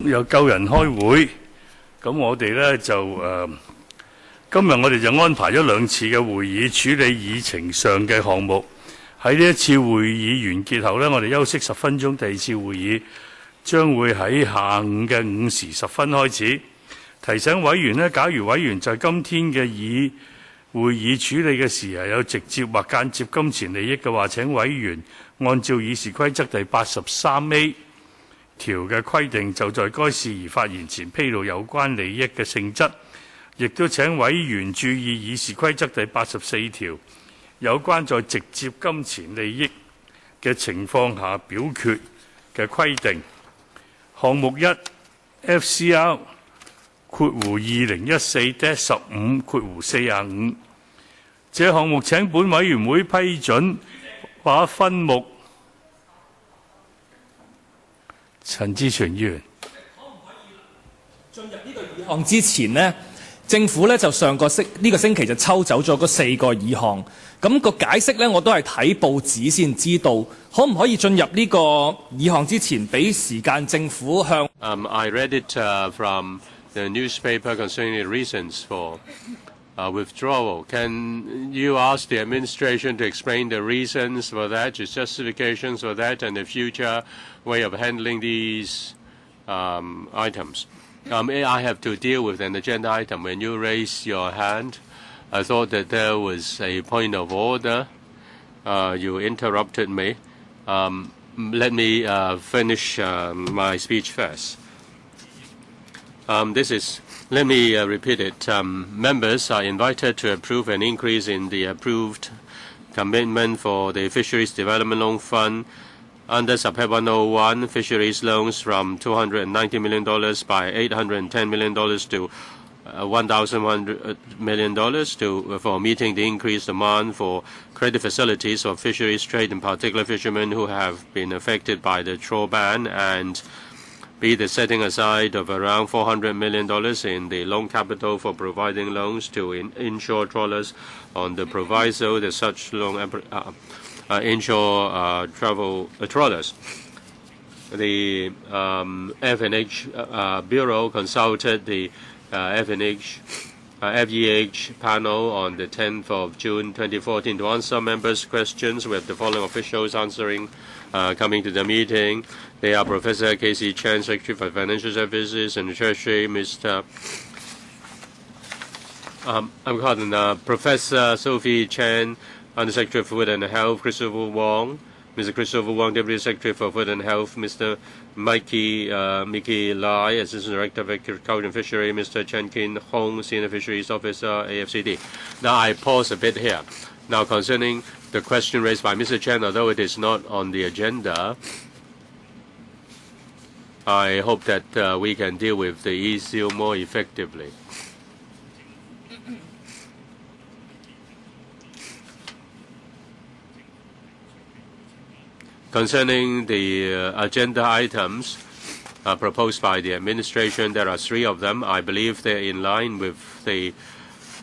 又夠人開會，咁我哋呢就今日我哋就安排咗2次嘅會議處理議程上嘅項目。喺呢一次會議完結後呢，我哋休息10分鐘，第2次會議將會喺下午嘅5時10分開始。提醒委員呢，假如委員在今天嘅會議處理嘅時候有直接或間接金錢利益嘅話，請委員按照議事規則第83A 條嘅規定，就在該事宜發言前披露有關利益嘅性質。亦都請委員注意議事規則第84條有關在直接金錢利益嘅情況下表決嘅規定。項目1 FCR 2014-15/45，這項目請本委員會批准把分目。陳志全議員，可唔可以進入呢個議項之前呢？政府咧就呢個星期就抽走咗嗰4個議項，咁個解釋咧我都係睇報紙先知道，可唔可以進入呢個議項之前，俾時間政府向I read it from the newspaper concerning the reasons for withdrawal. Can you ask the administration to explain the reasons for that, the justifications for that, and the future way of handling these items? I have to deal with an agenda item. When you raise your hand, I thought that there was a point of order. You interrupted me. Let me finish my speech first. Let me repeat it. Members are invited to approve an increase in the approved commitment for the Fisheries Development Loan Fund under Subhead 101, Fisheries loans from $290 million by $810 million to $1,100 million for meeting the increased demand for credit facilities for fisheries trade, in particular fishermen who have been affected by the trawl ban, and B, the setting aside of around $400 million in the loan capital for providing loans to inshore trawlers on the proviso that such loan inshore trawlers. The F&H Bureau consulted the FEH panel on the 10th of June 2014 to answer members' questions. We have the following officials answering, coming to the meeting. They are Professor Casey Chan, Secretary for Financial Services and Treasury, Professor Sophie Chan, Undersecretary for Food and Health, Christopher Wong, Mr. Christopher Wong, Deputy Secretary for Food and Health, Mr. Mickey Lai, Assistant Director of Agriculture and Fishery, Mr. Chen Kin Hong, Senior Fisheries Officer, AFCD. Now I pause a bit here. Now concerning the question raised by Mr. Chen, although it is not on the agenda, I hope that we can deal with the issue more effectively. Concerning the agenda items proposed by the administration, there are 3 of them. I believe they're in line with the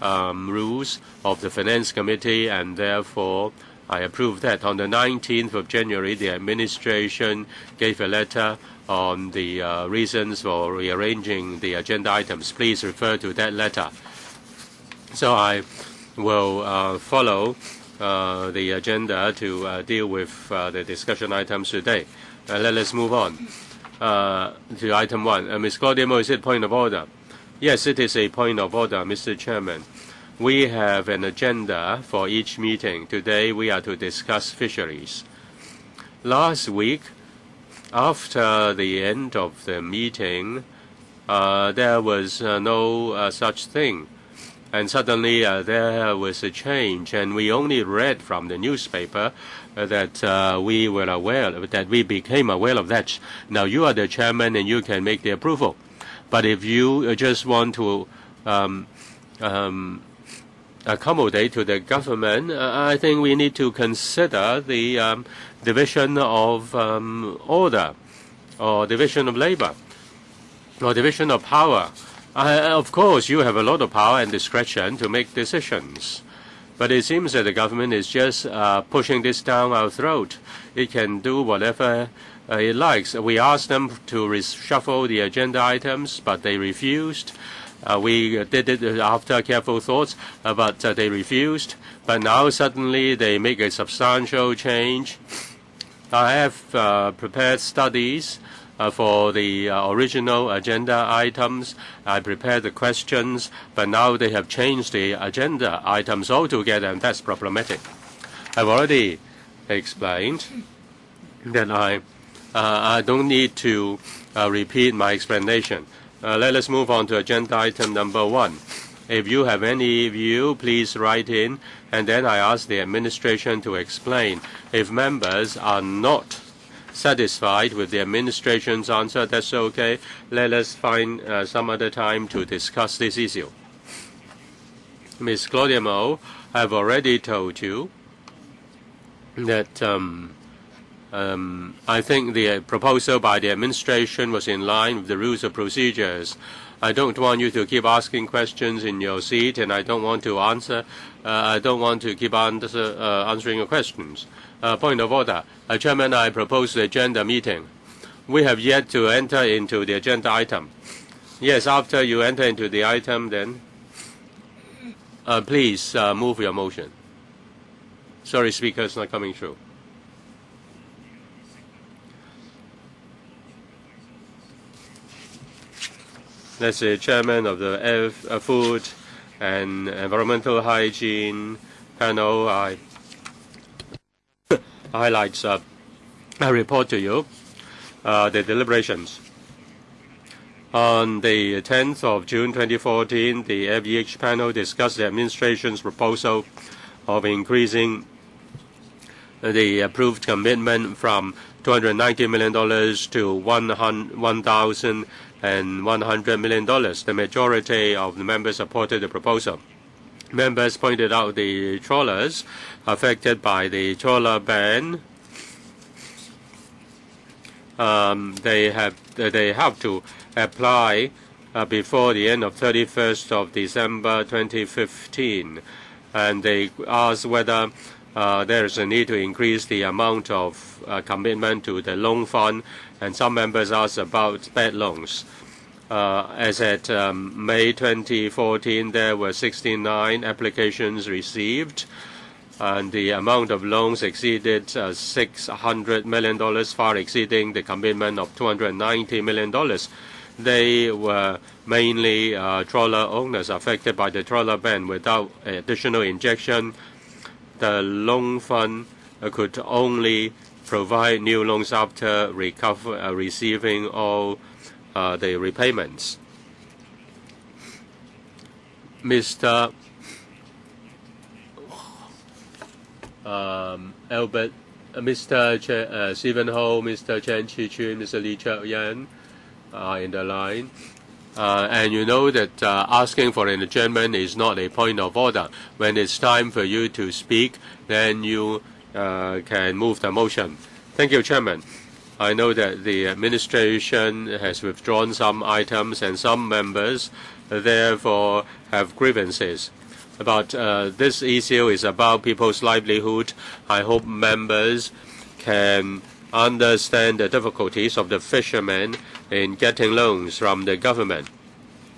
rules of the Finance Committee, and therefore I approve that. On the 19th of January, the administration gave a letter on the reasons for rearranging the agenda items. Please refer to that letter. So I will follow the agenda to deal with the discussion items today. Let us move on to item 1. Ms. Claudia Mo, is it point of order? Yes, it is a point of order, Mr. Chairman. We have an agenda for each meeting. Today we are to discuss fisheries. Last week, after the end of the meeting, there was no such thing. And suddenly there was a change, and we only read from the newspaper that we were aware of, that we became aware of that. Now you are the chairman and you can make the approval. But if you just want to accommodate to the government, I think we need to consider the division of order, or division of labor, or division of power. Of course, you have a lot of power and discretion to make decisions. But it seems that the government is just pushing this down our throat. It can do whatever it likes. We asked them to reshuffle the agenda items, but they refused. We did it after careful thoughts, but they refused. But now suddenly they make a substantial change. I have prepared studies for the original agenda items. I prepared the questions, but now they have changed the agenda items altogether, and that's problematic. I've already explained that I don't need to repeat my explanation. Let us move on to agenda item number 1. If you have any view, please write in, and then I ask the administration to explain. If members are not satisfied with the administration's answer, that's okay. Let us find some other time to discuss this issue. Ms. Claudia Mo, I've already told you that I think the proposal by the administration was in line with the rules of procedures. I don't want you to keep asking questions in your seat, and I don't want to answer. I don't want to keep answering your questions. Point of order. Chairman, I propose the agenda meeting. We have yet to enter into the agenda item. Yes, after you enter into the item, then please move your motion. Sorry, speaker is not coming through. That's the chairman of the Food and Environmental Hygiene panel. I highlights I report to you the deliberations. On the 10th of June 2014, the FEH panel discussed the administration's proposal of increasing the approved commitment from $290 million to $1,100 million. The majority of the members supported the proposal. Members pointed out the trawlers affected by the trawler ban. They have to apply before the end of 31st of December 2015, and they asked whether there is a need to increase the amount of commitment to the loan fund, and some members asked about bad loans. As at May 2014, there were 69 applications received, and the amount of loans exceeded $600 million, far exceeding the commitment of $290 million. They were mainly trawler owners affected by the trawler ban. Without additional injection, the loan fund could only provide new loans after receiving all the repayments. Mr. Albert, Mr. Stephen Ho, Mr. Chen Chi-chun, Mr. Lee Cheuk-yan are in the line. And you know that asking for an adjournment is not a point of order. When it's time for you to speak, then you can move the motion. Thank you, Chairman. I know that the administration has withdrawn some items and some members therefore have grievances. But this issue is about people's livelihood. I hope members can understand the difficulties of the fishermen in getting loans from the government.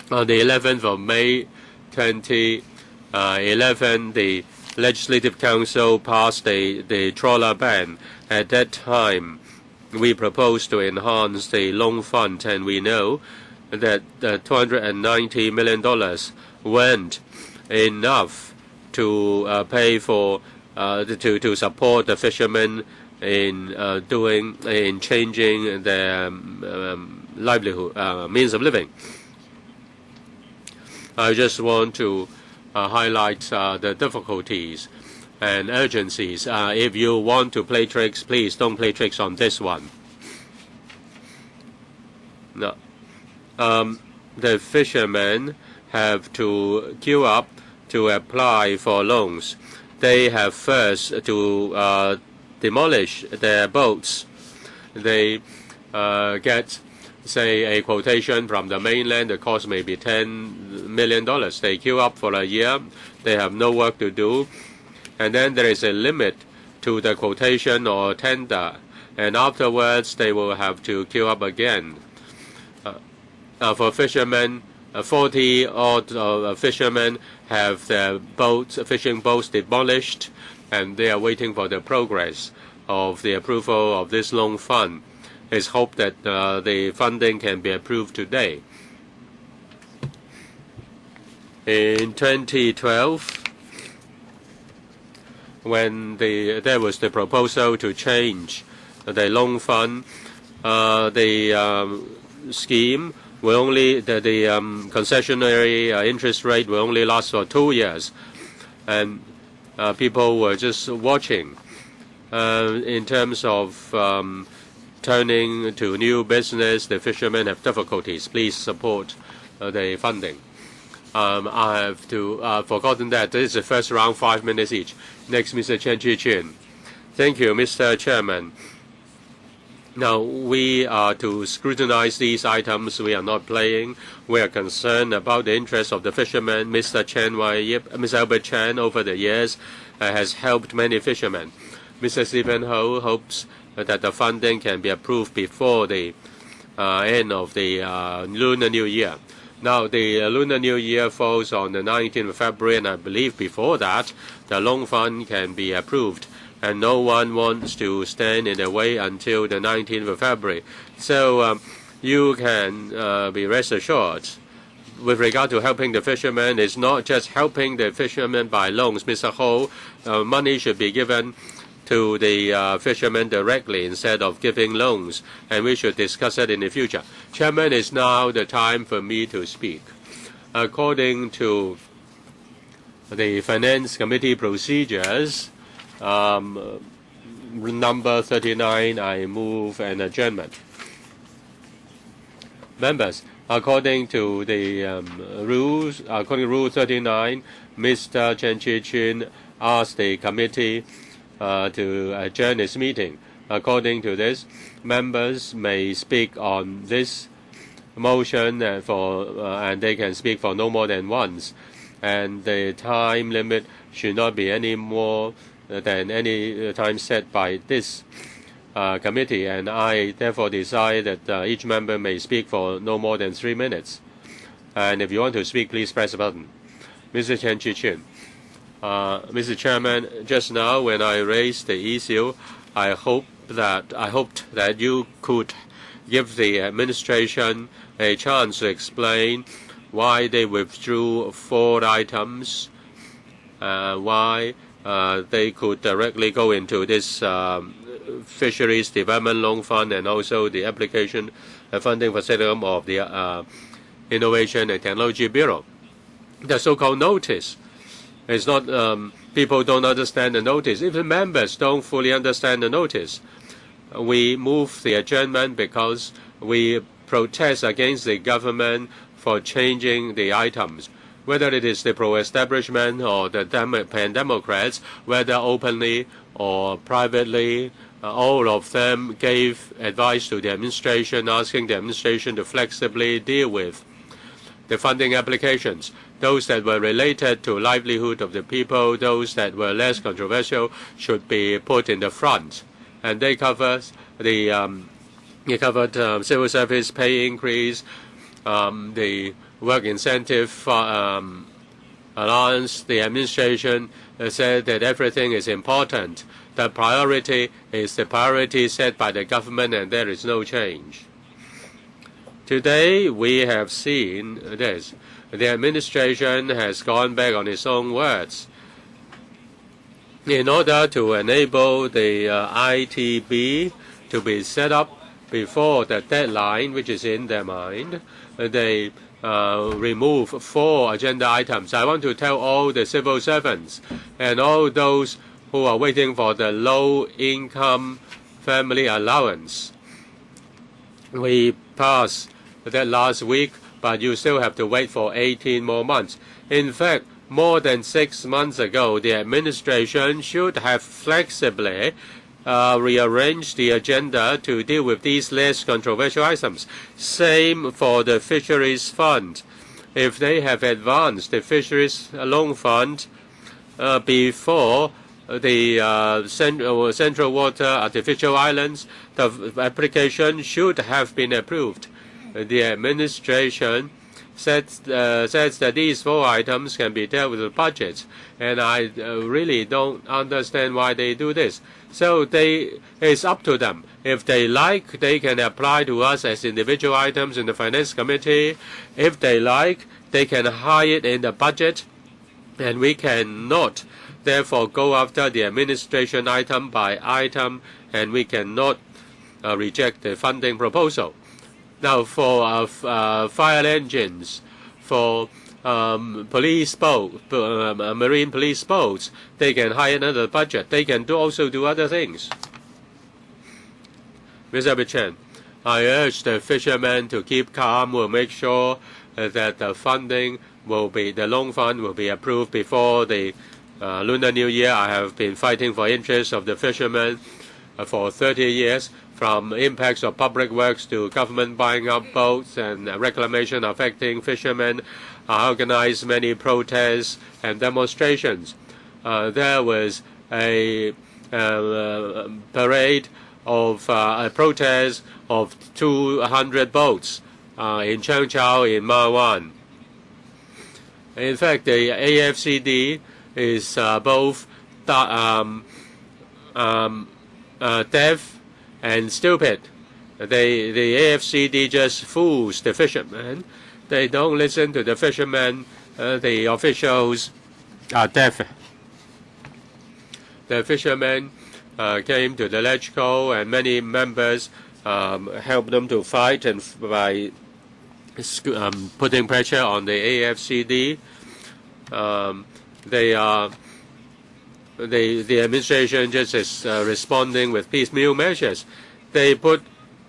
On the 11th of May 2011, the Legislative Council passed the trawler ban. At that time, we proposed to enhance the loan fund, and we know that $290 million weren't enough to pay for to support the fishermen in changing their livelihood means of living. I just want to highlight the difficulties and urgencies. If you want to play tricks, please don't play tricks on this one. No. The fishermen have to queue up to apply for loans. They have first to demolish their boats. They get, say, a quotation from the mainland. The cost may be $10 million. They queue up for a year. They have no work to do. And then there is a limit to the quotation or tender. and afterwards they will have to queue up again. For fishermen, 40-odd fishermen have their fishing boats demolished, and they are waiting for the progress of the approval of this loan fund. It's hoped that the funding can be approved today. In 2012, when there was the proposal to change the loan fund, the scheme will only the concessionary interest rate will only last for 2 years, and people were just watching. In terms of turning to new business, the fishermen have difficulties. Please support the funding. I have to forgotten that this is the first round, 5 minutes each. Next, Mr. Chen Chi-chin. Thank you, Mr. Chairman. Now, we are to scrutinize these items. We are not playing. We are concerned about the interests of the fishermen. Mr. Chen Wai-yip, Mr. Albert Chan, over the years, has helped many fishermen. Mr. Stephen Ho hopes that the funding can be approved before the end of the Lunar New Year. Now, the Lunar New Year falls on the 19th of February, and I believe before that, the loan fund can be approved. And no one wants to stand in the way until the 19th of February. So you can be rest assured, with regard to helping the fishermen, it's not just helping the fishermen by loans. Mr. Ho, money should be given to the fishermen directly instead of giving loans, and we should discuss it in the future. Chairman, it's now the time for me to speak. According to the Finance Committee procedures, number 39, I move an adjournment. Members, according to the rules, according to Rule 39, Mr. Chen Chi-chin asked the committee to adjourn this meeting. According to this, members may speak on this motion and they can speak for no more than once. And the time limit should not be any more than any time set by this committee, and I therefore decide that each member may speak for no more than 3 minutes. And if you want to speak, please press a button. Mr. Chen Chi-chin. Mr. Chairman, just now when I raised the issue, I hoped that you could give the administration a chance to explain why they withdrew 4 items, why they could directly go into this Fisheries Development Loan Fund and also the application funding for setting up of the Innovation and Technology Bureau. The so-called notice is not, people don't understand the notice. Even members don't fully understand the notice. We move the adjournment because we protest against the government for changing the items. Whether it is the pro-establishment or the pan-democrats, whether openly or privately, all of them gave advice to the administration, asking the administration to flexibly deal with the funding applications. Those that were related to livelihood of the people, those that were less controversial, should be put in the front. And they covered civil service pay increase, the work incentive allowance. The administration said that everything is important. The priority is the priority set by the government, and there is no change. Today we have seen this. The administration has gone back on its own words. In order to enable the ITB to be set up before the deadline, which is in their mind, they remove 4 agenda items. I want to tell all the civil servants and all those who are waiting for the low-income family allowance. We passed that last week, but you still have to wait for 18 more months. In fact, more than 6 months ago, the administration should have flexibly rearranged the agenda to deal with these less controversial items. Same for the Fisheries Fund. If they have advanced the Fisheries Loan Fund before the central water artificial islands, the application should have been approved. The administration says that these 4 items can be dealt with the budget, and I really don't understand why they do this. So it's up to them. If they like, they can apply to us as individual items in the Finance Committee. If they like, they can hide it in the budget, and we cannot therefore go after the administration item by item, and we cannot reject the funding proposal. Now, for fire engines, for police boat, marine police boats, they can hire another budget. They can also do other things. Mr. Chen, I urge the fishermen to keep calm. We'll make sure that the funding will be, the loan fund will be approved before the Lunar New Year. I have been fighting for interests of the fishermen for 30 years. From impacts of public works to government buying up boats and reclamation affecting fishermen, I organized many protests and demonstrations. There was a parade of a protest of 200 boats in Changchao in Mawan. In fact, the AFCD is both deaf and stupid. The AFCD just fools the fishermen. They don't listen to the fishermen. The officials are deaf. The fishermen came to the LegCo, and many members helped them to fight and by putting pressure on the AFCD. The administration just is responding with piecemeal measures. They put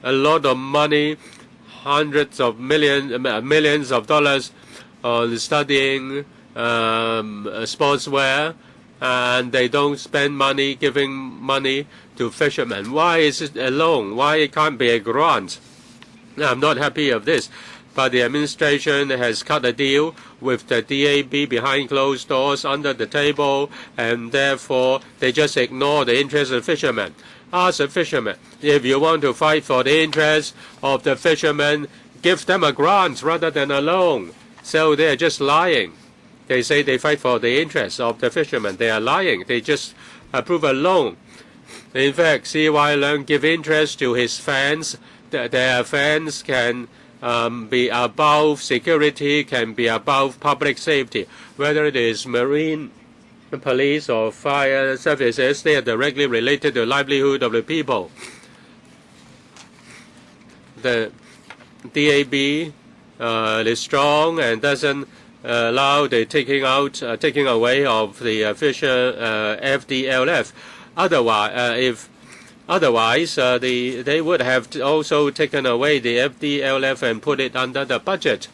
a lot of money, hundreds of millions of dollars on studying sportswear, and they don't spend money giving money to fishermen. Why is it a loan? Why it can't be a grant? I'm not happy of this. But the administration has cut a deal with the DAB behind closed doors under the table, and therefore they just ignore the interests of fishermen. Ask the fishermen, if you want to fight for the interests of the fishermen, give them a grant rather than a loan. So they are just lying. They say they fight for the interests of the fishermen. They are lying. They just approve a loan. In fact, C.Y. Leung give interest to his fans. Their fans can be above security, can be above public safety. Whether it is marine police or fire services, they are directly related to the livelihood of the people. The DAB is strong and doesn't allow the taking away of the FDLF. Otherwise, they would have also taken away the FDLF and put it under the budget.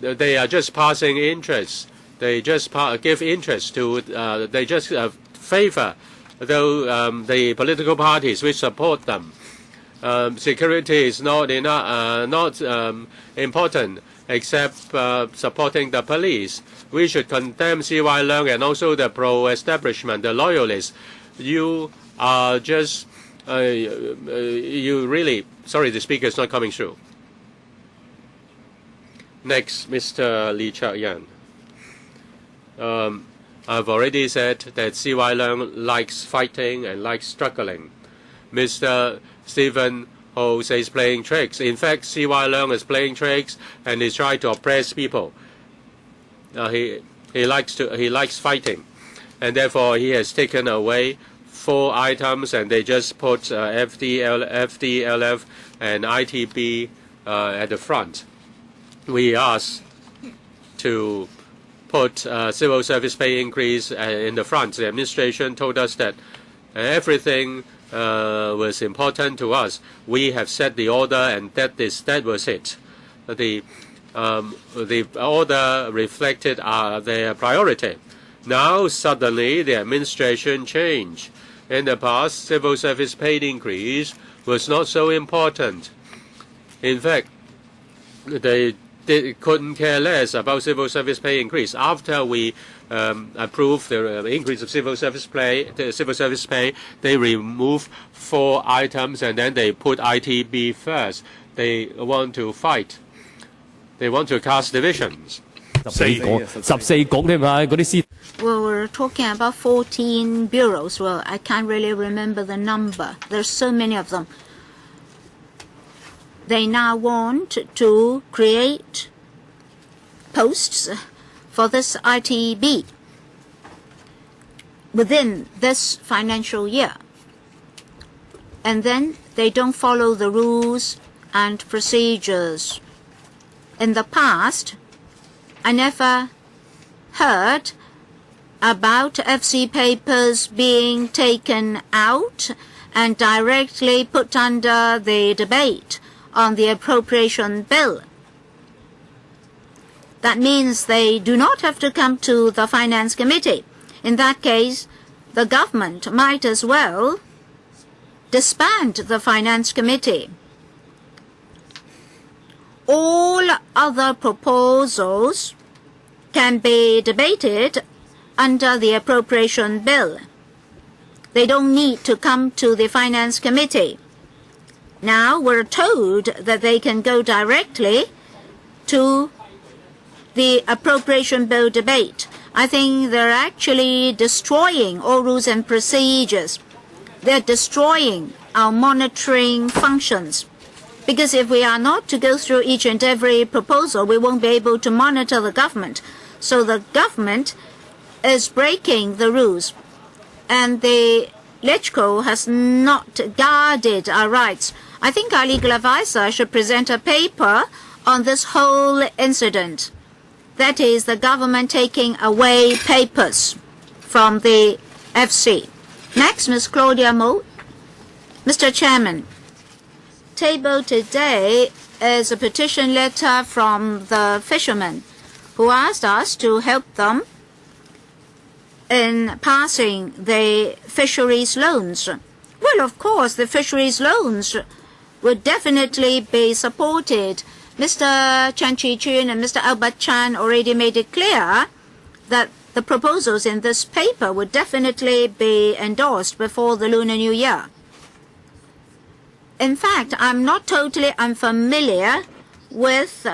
They are just passing interest. They just give interest to. They just favor the political parties which support them. Security is not important except supporting the police. We should condemn C.Y. Leung and also the pro-establishment, the loyalists. You are just, you really, sorry, the speaker is not coming through. Next, Mr. Lee Chak-yan. I've already said that C.Y. Leung likes fighting and likes struggling. Mr. Stephen Ho says playing tricks. In fact, C.Y. Leung is playing tricks and he's trying to oppress people. He likes fighting, and therefore he has taken away 4 items, and they just put FDLF and ITB at the front. We asked to put civil service pay increase in the front. The administration told us that everything was important to us. We have set the order, and that was it. The order reflected their priority. Now suddenly the administration changed. In the past, civil service pay increase was not so important. In fact, they they couldn't care less about civil service pay increase. After we approved the increase of civil service pay, they removed 4 items and then they put ITB first. They want to fight. They want to cast divisions. 14局添嘛，嗰啲司。Well, we're talking about 14 bureaus. Well, I can't really remember the number. There's so many of them. They now want to create posts for this ITB within this financial year. And then they don't follow the rules and procedures. In the past, I never heard about FC papers being taken out and directly put under the debate on the appropriation bill. That means they do not have to come to the Finance Committee. In that case, the government might as well disband the Finance Committee. All other proposals can be debated under the appropriation bill. They don't need to come to the Finance Committee. Now we're told that they can go directly to the appropriation bill debate. I think they're actually destroying all rules and procedures. They're destroying our monitoring functions. Because if we are not to go through each and every proposal, we won't be able to monitor the government. So the government is breaking the rules. And the LegCo has not guarded our rights. I think our legal advisor should present a paper on this whole incident. That is the government taking away papers from the FC. Next, Ms. Claudia Mo. Mr. Chairman, table today is a petition letter from the fishermen who asked us to help them in passing the fisheries loans. Well, of course, the fisheries loans would definitely be supported. Mr. Chan Chi-chun and Mr. Albert Chan already made it clear that the proposals in this paper would definitely be endorsed before the Lunar New Year. In fact, I'm not totally unfamiliar with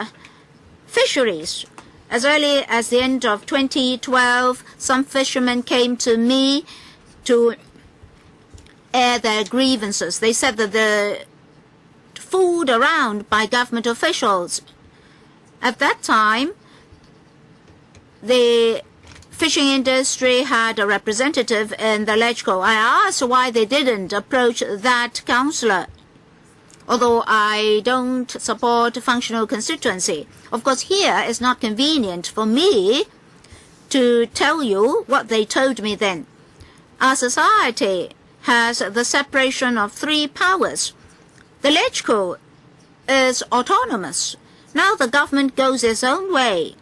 fisheries. As early as the end of 2012, some fishermen came to me to air their grievances. They said that they're fooled around by government officials. At that time, the fishing industry had a representative in the LegCo. I asked why they didn't approach that councillor. Although I don't support functional constituency. Of course, here it's not convenient for me to tell you what they told me then. Our society has the separation of 3 powers. The LegCo is autonomous. Now the government goes its own way.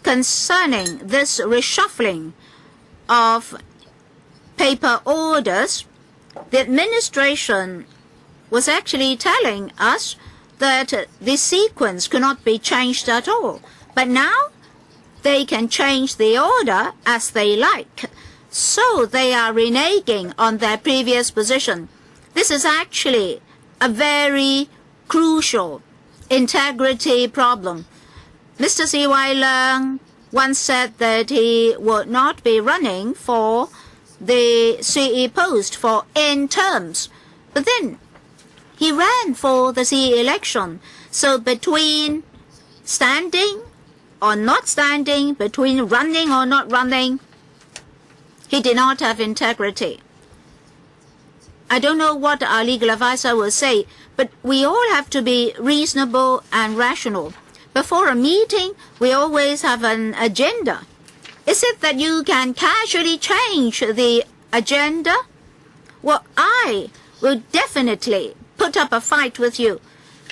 Concerning this reshuffling of paper orders, the administration was actually telling us that the sequence could not be changed at all. But now they can change the order as they like. So they are reneging on their previous position. This is actually a very crucial integrity problem. Mr. C.Y. Leung once said that he would not be running for the CE post for N terms. But then he ran for the CE election. So between standing or not standing, between running or not running, he did not have integrity. I don't know what our legal advisor will say, but we all have to be reasonable and rational. Before a meeting, we always have an agenda. Is it that you can casually change the agenda? Well, I will definitely put up a fight with you.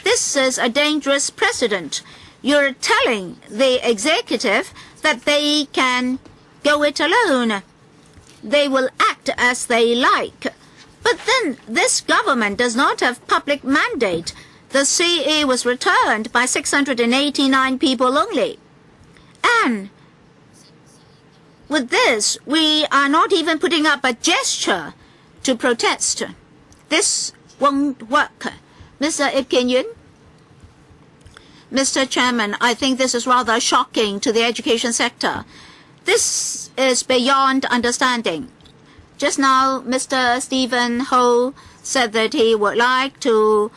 This is a dangerous precedent. You're telling the executive that they can go it alone. They will act as they like. But then this government does not have public mandate. the CE was returned by 689 people only. And with this, we are not even putting up a gesture to protest. This won't work. Mr. Ip Kin Yuen? Mr. Chairman, I think this is rather shocking to the education sector. This is beyond understanding. Just now, Mr. Stephen Ho said that he would like to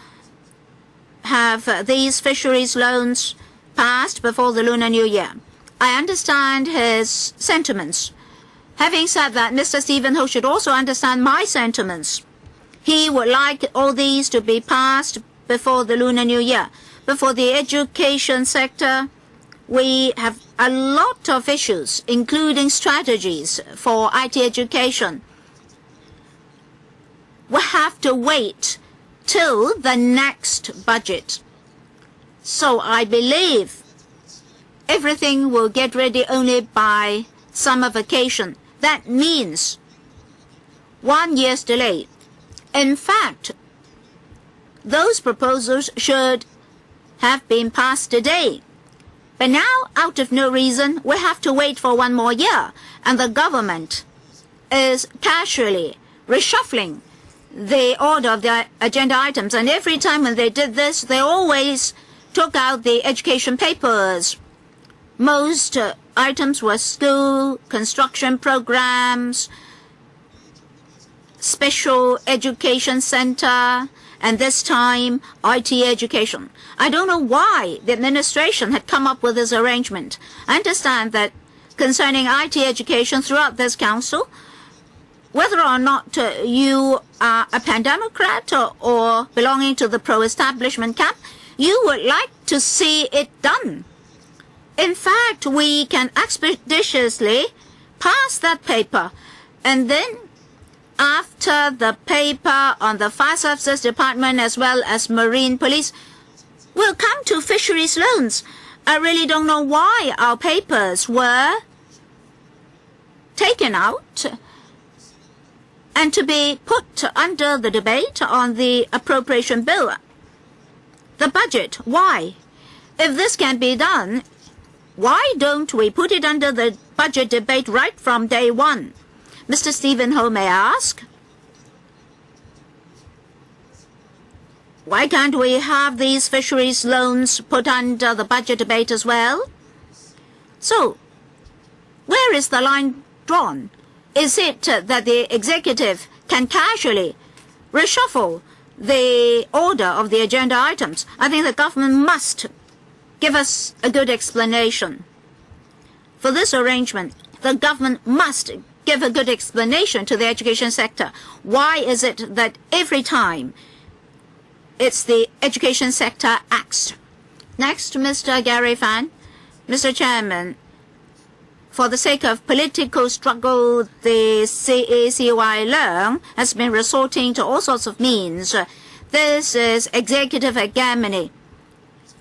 have these fisheries loans passed before the Lunar New Year. I understand his sentiments. Having said that, Mr. Stephen Ho should also understand my sentiments. He would like all these to be passed before the Lunar New Year. But for the education sector, we have a lot of issues, including strategies for IT education. We have to wait till the next budget. So I believe everything will get ready only by summer vacation. That means 1 year's delay. In fact, those proposals should have been passed today. But now, out of no reason, we have to wait for 1 more year, and the government is casually reshuffling the order of the agenda items. And every time when they did this, they always took out the education papers. Most items were school, construction programs, special education center, and this time, IT education. I don't know why the administration had come up with this arrangement. I understand that concerning IT education throughout this council, whether or not you are a pan-democrat or belonging to the pro-establishment camp, you would like to see it done. In fact, we can expeditiously pass that paper, and then after the paper on the Fire Services Department as well as Marine Police, we'll come to fisheries loans. I really don't know why our papers were taken out and to be put under the debate on the appropriation bill. The budget, why? If this can be done, why don't we put it under the budget debate right from day one? Mr. Stephen Ho, may I ask? Why can't we have these fisheries loans put under the budget debate as well? So, where is the line drawn? Is it that the executive can casually reshuffle the order of the agenda items? I think the government must give us a good explanation. For this arrangement, the government must give a good explanation to the education sector. Why is it that every time it's the education sector acts? Next, Mr. Gary Fan. Mr. Chairman, for the sake of political struggle, the CACY Leung has been resorting to all sorts of means. This is executive hegemony.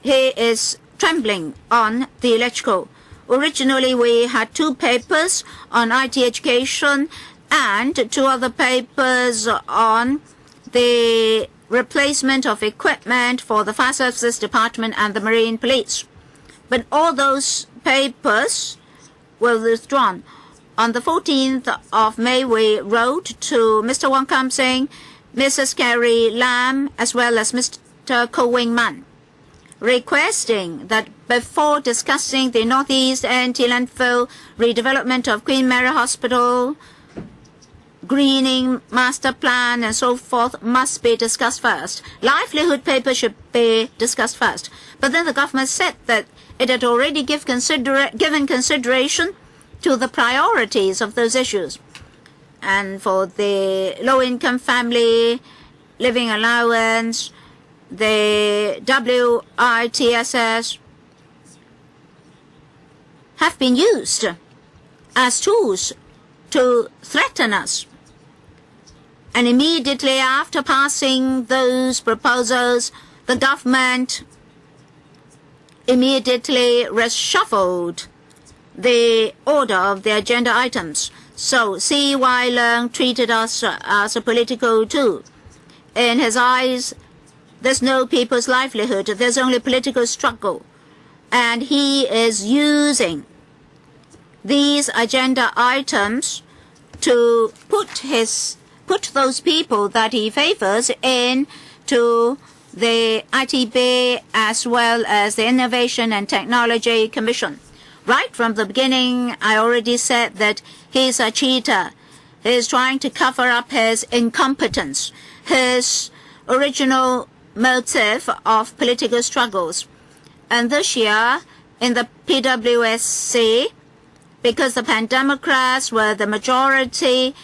He is trembling on the electrical. Originally, we had 2 papers on IT education and 2 other papers on the replacement of equipment for the Fire Services Department and the Marine Police. But all those papers were withdrawn. On the 14th of May, we wrote to Mr. Wong Kam Seng, Mrs. Carrie Lam, as well as Mr. Ko Wing Man, requesting that before discussing the Northeast anti-landfill redevelopment of Queen Mary Hospital, greening master plan and so forth must be discussed first. Livelihood paper should be discussed first. But then the government said that it had already given consideration to the priorities of those issues. And for the low-income family, living allowance, the WITSS have been used as tools to threaten us. And immediately after passing those proposals, the government immediately reshuffled the order of the agenda items. So C.Y. Leung treated us as a political tool. In his eyes, there's no people's livelihood, there's only political struggle. And he is using these agenda items to put those people that he favors into the ITB as well as the Innovation and Technology Commission. Right from the beginning, I already said that he's a cheater. He's trying to cover up his incompetence, his original motive of political struggles. And this year, in the PWSC, because the Pan-Democrats were the majority,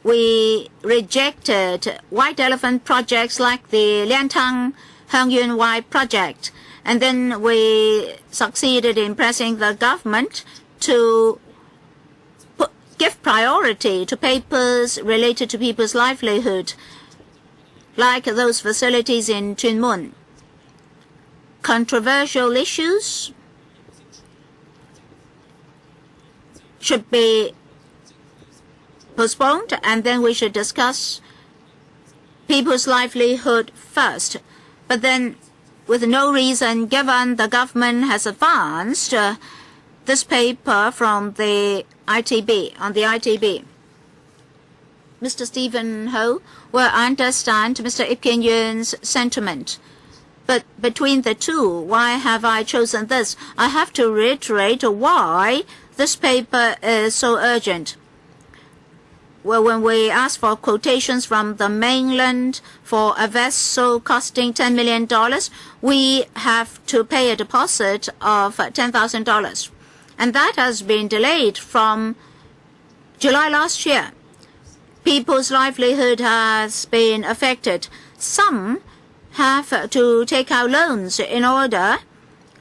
we rejected white elephant projects like the Liantang Hengyun White project. And then we succeeded in pressing the government to give priority to papers related to people's livelihood, like those facilities in Chunmun. Controversial issues should be postponed, and then we should discuss people's livelihood first. But then, with no reason given, the government has advanced this paper from the ITB, on the ITB. Mr. Stephen Ho will understand Mr. Ip Kin Yun's sentiment. But between the two, why have I chosen this? I have to reiterate why this paper is so urgent. Well, when we ask for quotations from the mainland for a vessel costing $10 million, we have to pay a deposit of $10,000. And that has been delayed from July last year. People's livelihood has been affected. Some have to take out loans in order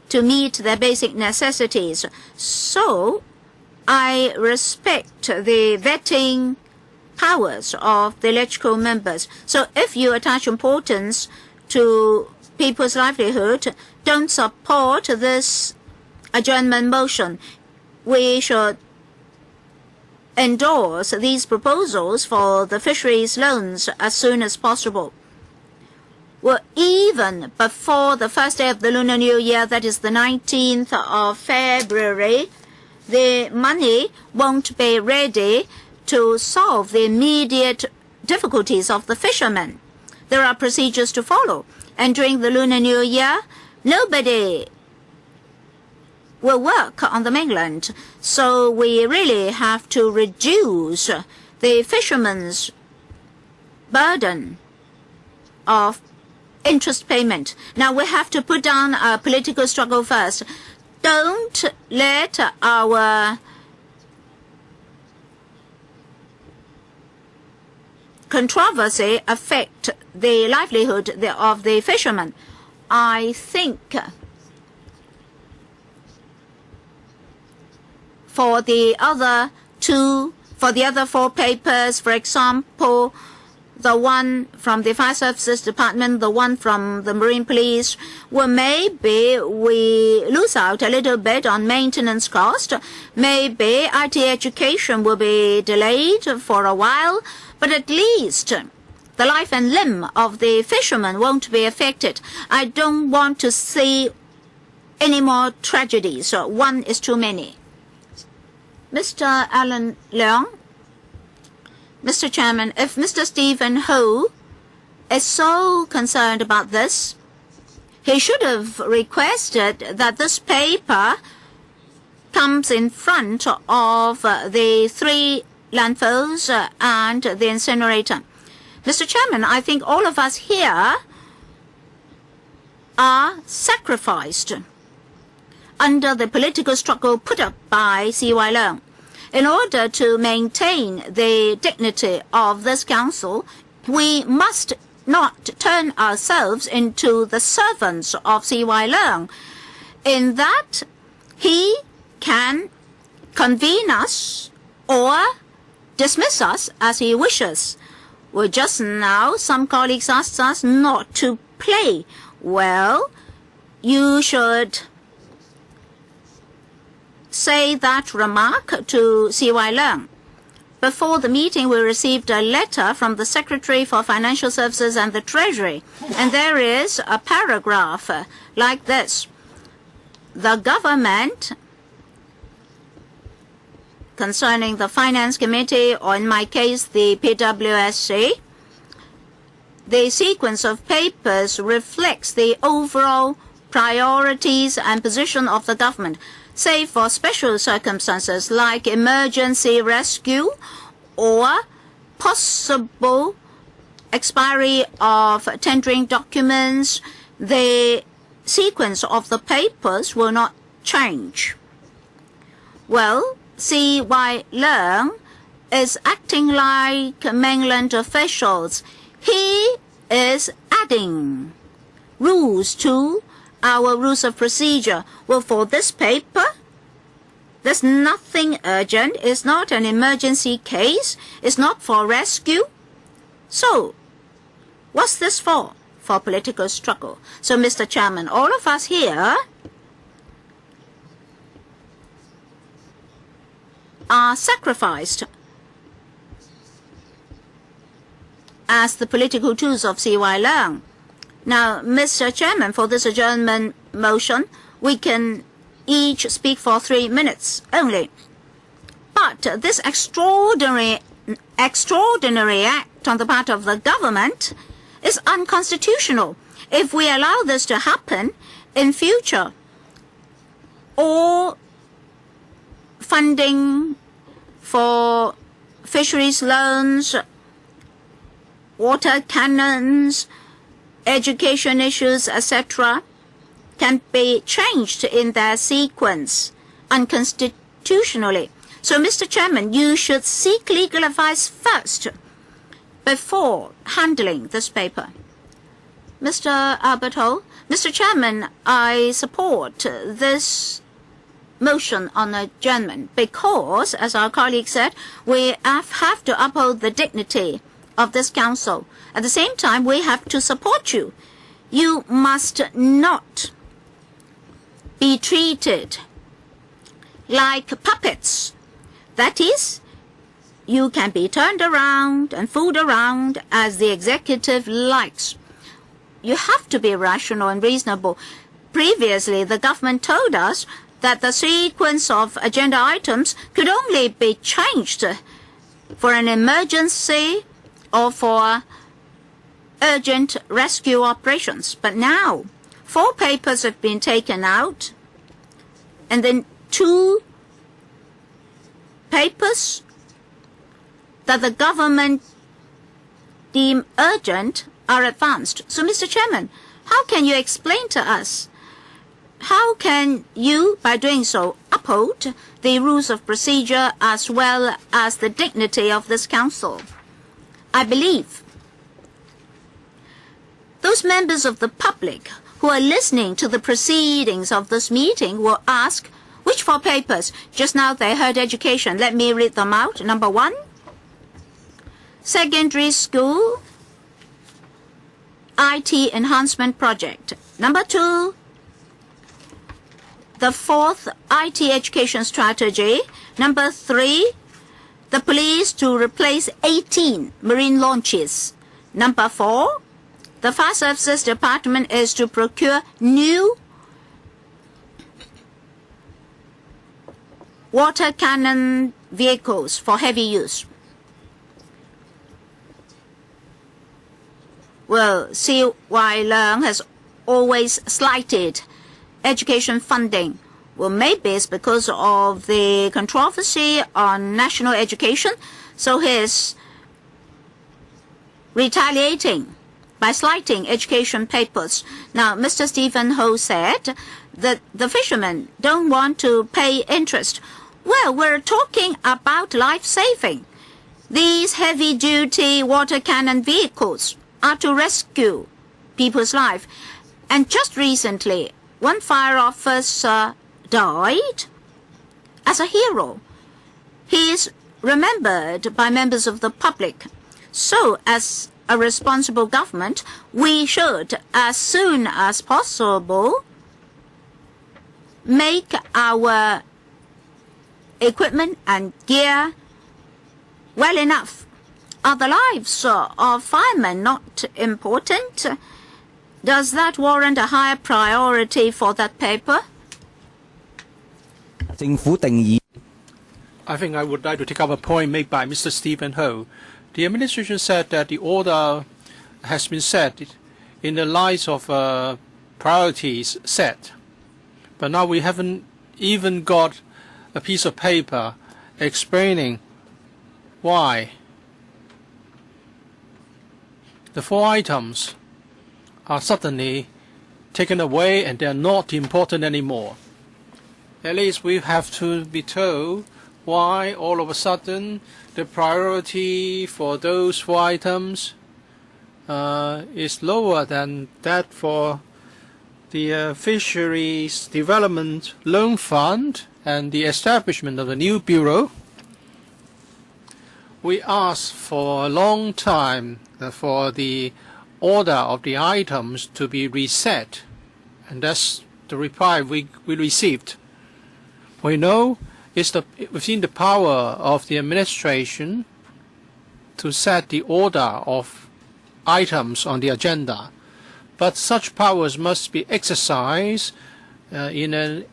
to meet their basic necessities. So I respect the vetting powers of the electoral members. So if you attach importance to people's livelihood, don't support this adjournment motion. We should endorse these proposals for the fisheries loans as soon as possible. Well, even before the first day of the Lunar New Year, that is the 19th of February, the money won't be ready to solve the immediate difficulties of the fishermen. There are procedures to follow. And during the Lunar New Year, nobody will work on the mainland. So we really have to reduce the fishermen's burden of interest payment. Now we have to put down our political struggle first. Don't let our controversy affect the livelihood of the fishermen. I think for the other four papers, for example, the one from the Fire Services Department, the one from the Marine Police, well, maybe we lose out a little bit on maintenance cost. Maybe IT education will be delayed for a while, but at least the life and limb of the fishermen won't be affected. I don't want to see any more tragedies. One is too many. Mr. Alan Leong. Mr. Chairman, if Mr. Stephen Ho is so concerned about this, he should have requested that this paper comes in front of the 3 landfills and the incinerator. Mr. Chairman, I think all of us here are sacrificed under the political struggle put up by C.Y. Leung. In order to maintain the dignity of this council, we must not turn ourselves into the servants of C.Y. Leung, in that he can convene us or dismiss us as he wishes. Well, just now, some colleagues asked us not to play. Well, you should say that remark to C.Y. Leung. Before the meeting, we received a letter from the Secretary for Financial Services and the Treasury, and there is a paragraph like this. The government, concerning the Finance Committee, or in my case, the PWSC, the sequence of papers reflects the overall priorities and position of the government, save for special circumstances like emergency rescue or possible expiry of tendering documents. The sequence of the papers will not change. Well, C.Y. Leung is acting like mainland officials. He is adding rules to our rules of procedure. Well, for this paper, there's nothing urgent. It's not an emergency case. It's not for rescue. So, what's this for? For political struggle. So, Mr. Chairman, all of us here are sacrificed as the political tools of C.Y. Leung. Now, Mr. Chairman, for this adjournment motion, we can each speak for 3 minutes only. But this extraordinary act on the part of the government is unconstitutional. If we allow this to happen in future, all funding for fisheries loans, water cannons, education issues, etc., can be changed in their sequence unconstitutionally. So, Mr. Chairman, you should seek legal advice first before handling this paper. Mr. Albert Ho, Mr. Chairman, I support this motion on adjournment because, as our colleague said, we have to uphold the dignity of this council. At the same time, we have to support you. You must not be treated like puppets. That is, you can be turned around and fooled around as the executive likes. You have to be rational and reasonable. Previously, the government told us that the sequence of agenda items could only be changed for an emergency or for urgent rescue operations. But now, 4 papers have been taken out, and then 2 papers that the government deem urgent are advanced. So, Mr. Chairman, how can you explain to us? How can you, by doing so, uphold the rules of procedure as well as the dignity of this council? I believe those members of the public who are listening to the proceedings of this meeting will ask, which 4 papers? Just now they heard education. Let me read them out. Number 1, secondary school IT enhancement project. Number 2, the 4th IT education strategy. Number 3, the police to replace 18 marine launches. Number 4, the Fire Services Department is to procure new water cannon vehicles for heavy use. Well, C.Y. Leung has always slighted education funding. Well, maybe it's because of the controversy on national education, so he's retaliating by slighting education papers. Now, Mr. Stephen Ho said that the fishermen don't want to pay interest. Well, we're talking about life-saving. These heavy-duty water cannon vehicles are to rescue people's life. And just recently, one fire officer died as a hero. He is remembered by members of the public. So, as a responsible government, we should, as soon as possible, make our equipment and gear well enough. Are the lives of firemen not important? Does that warrant a higher priority for that paper? 政府定義 I think I would like to take up a point made by Mr. Stephen Ho. The administration said that the order has been set in the light of priorities set. But now we haven't even got a piece of paper explaining why the 4 items are suddenly taken away and they are not important anymore. At least we have to be told why all of a sudden the priority for those 4 items is lower than that for the Fisheries Development Loan Fund and the establishment of the new bureau. We asked for a long time for the order of the items to be reset, and that's the reply we received. We know it's within the power of the administration to set the order of items on the agenda, but such powers must be exercised in a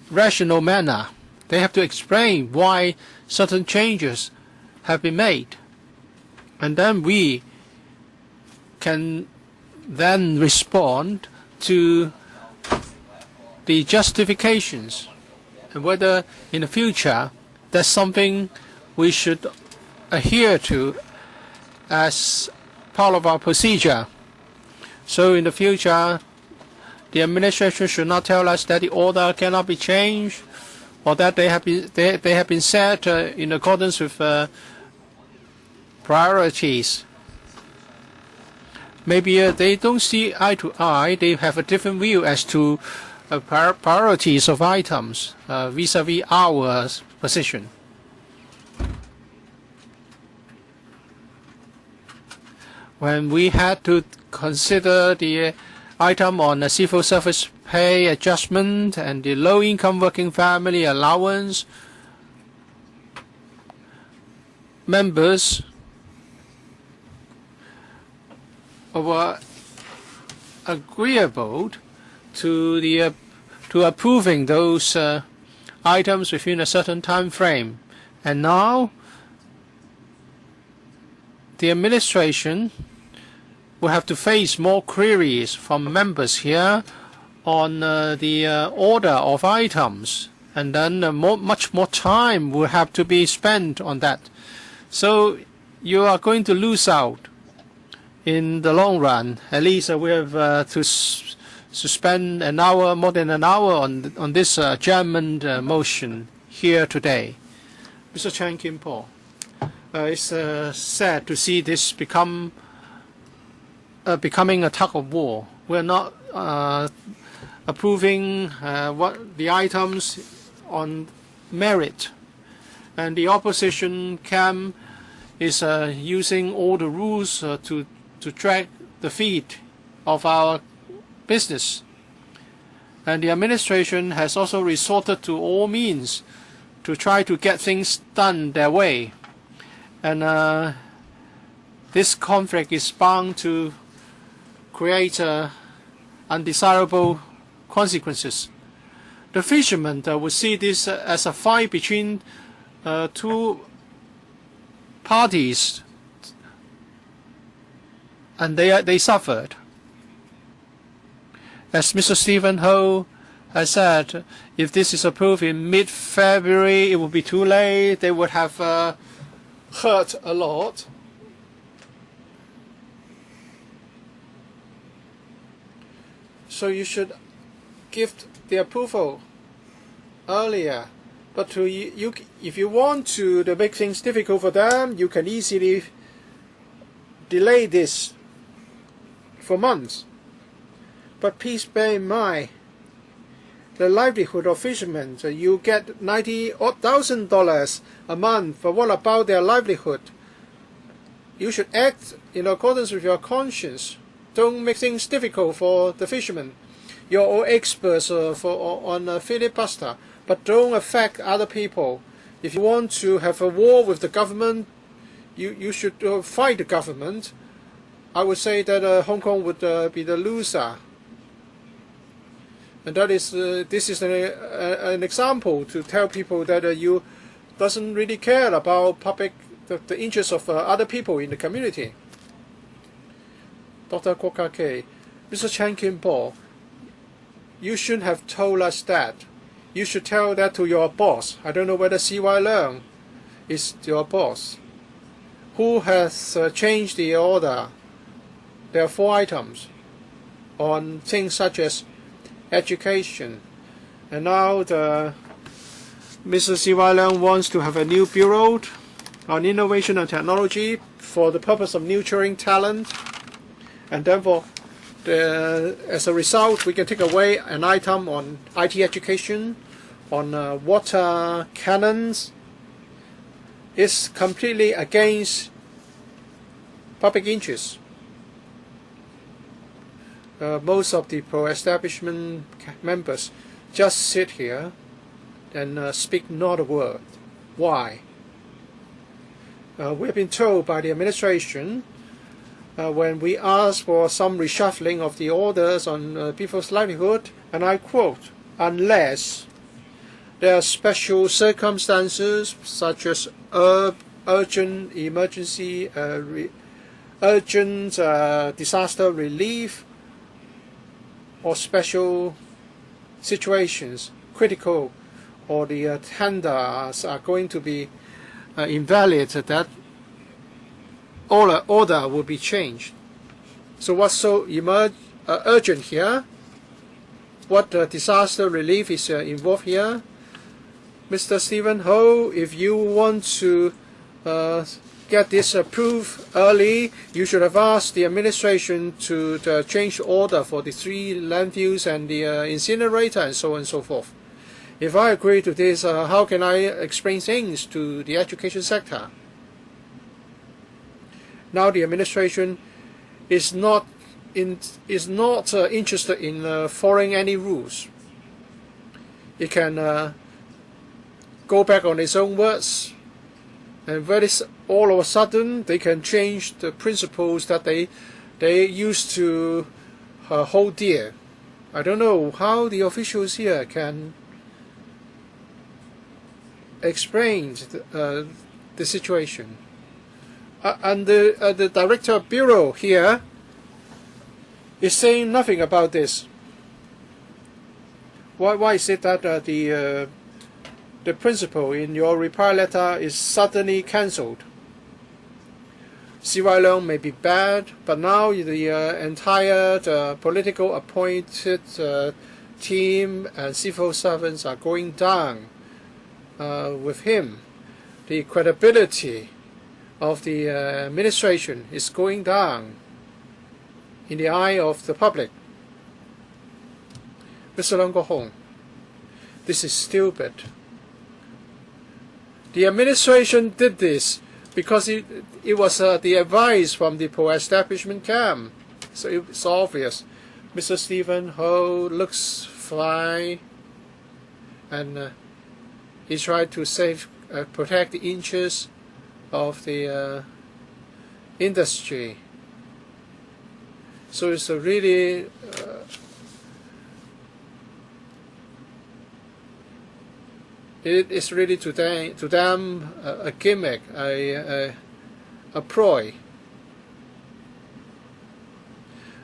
rational manner. They have to explain why certain changes have been made, and then we can then respond to the justifications and whether in the future that's something we should adhere to as part of our procedure. So in the future, the administration should not tell us that the order cannot be changed or that they have been set in accordance with priorities. Maybe they don't see eye to eye. They have a different view as to priorities of items vis-à-vis our position. When we had to consider the item on the civil service pay adjustment and the low-income working family allowance, members were agreeable to approving those items within a certain time frame, and now the administration will have to face more queries from members here on the order of items, and then much more time will have to be spent on that. So you are going to lose out in the long run. At least we have to spend an hour, more than an hour on this adjournment motion here today. Mr. Chan Kim Paul, it's sad to see this becoming a tug of war. We're not approving what the items on merit, and the opposition camp is using all the rules to drag the feet of our business. And the administration has also resorted to all means to try to get things done their way. And this conflict is bound to create undesirable consequences. The fishermen would see this as a fight between 2 parties, and they suffered. As Mr. Stephen Ho has said, if this is approved in mid-February, it will be too late. They would have hurt a lot. So you should give the approval earlier. But if you want to make things difficult for them, you can easily delay this for months. But please bear in mind the livelihood of fishermen. So you get $90,000 a month, but what about their livelihood? You should act in accordance with your conscience. Don't make things difficult for the fishermen. You're all experts on filibuster, but don't affect other people. If you want to have a war with the government, you should fight the government, I would say that Hong Kong would be the loser. And that is this is an example to tell people that you doesn't really care about the interests of other people in the community. Dr. Kwok Ka-Kay, Mr. Chan Kim-po, you shouldn't have told us that. You should tell that to your boss. I don't know whether C.Y. Leung is your boss. Who has changed the order? There are 4 items on things such as education. And now Mr. C.Y. Leung wants to have a new bureau on innovation and technology for the purpose of nurturing talent. And therefore, as a result, we can take away an item on IT education, on water cannons. It's completely against public interest. Most of the pro-establishment members just sit here and speak not a word. Why? We have been told by the administration when we asked for some reshuffling of the orders on people's livelihood, and I quote, unless there are special circumstances such as urgent emergency, urgent disaster relief, or special situations, critical, or the tenders are going to be invalid, that order will be changed. So what's so urgent here? What disaster relief is involved here? Mr. Stephen Ho, if you want to get this approved early, you should have asked the administration to change the order for the 3 landfills and the incinerator and so on and so forth. If I agree to this, how can I explain things to the education sector? Now the administration is not interested in following any rules. It can go back on its own words, and all of a sudden they can change the principles that they used to hold dear. I don't know how the officials here can explain the situation. And the director of bureau here is saying nothing about this. Why is it that the principle in your reply letter is suddenly cancelled? C.Y. Leung may be bad, but now the entire political appointed team and civil servants are going down with him. The credibility of the administration is going down in the eye of the public. Mr. Leung Kok-Hong, this is stupid. The administration did this because it was the advice from the pro-establishment camp. So it's obvious. Mr. Stephen Ho looks fine, and he tried to protect the interests of the industry. So it's a really it is really to them a gimmick, a ploy.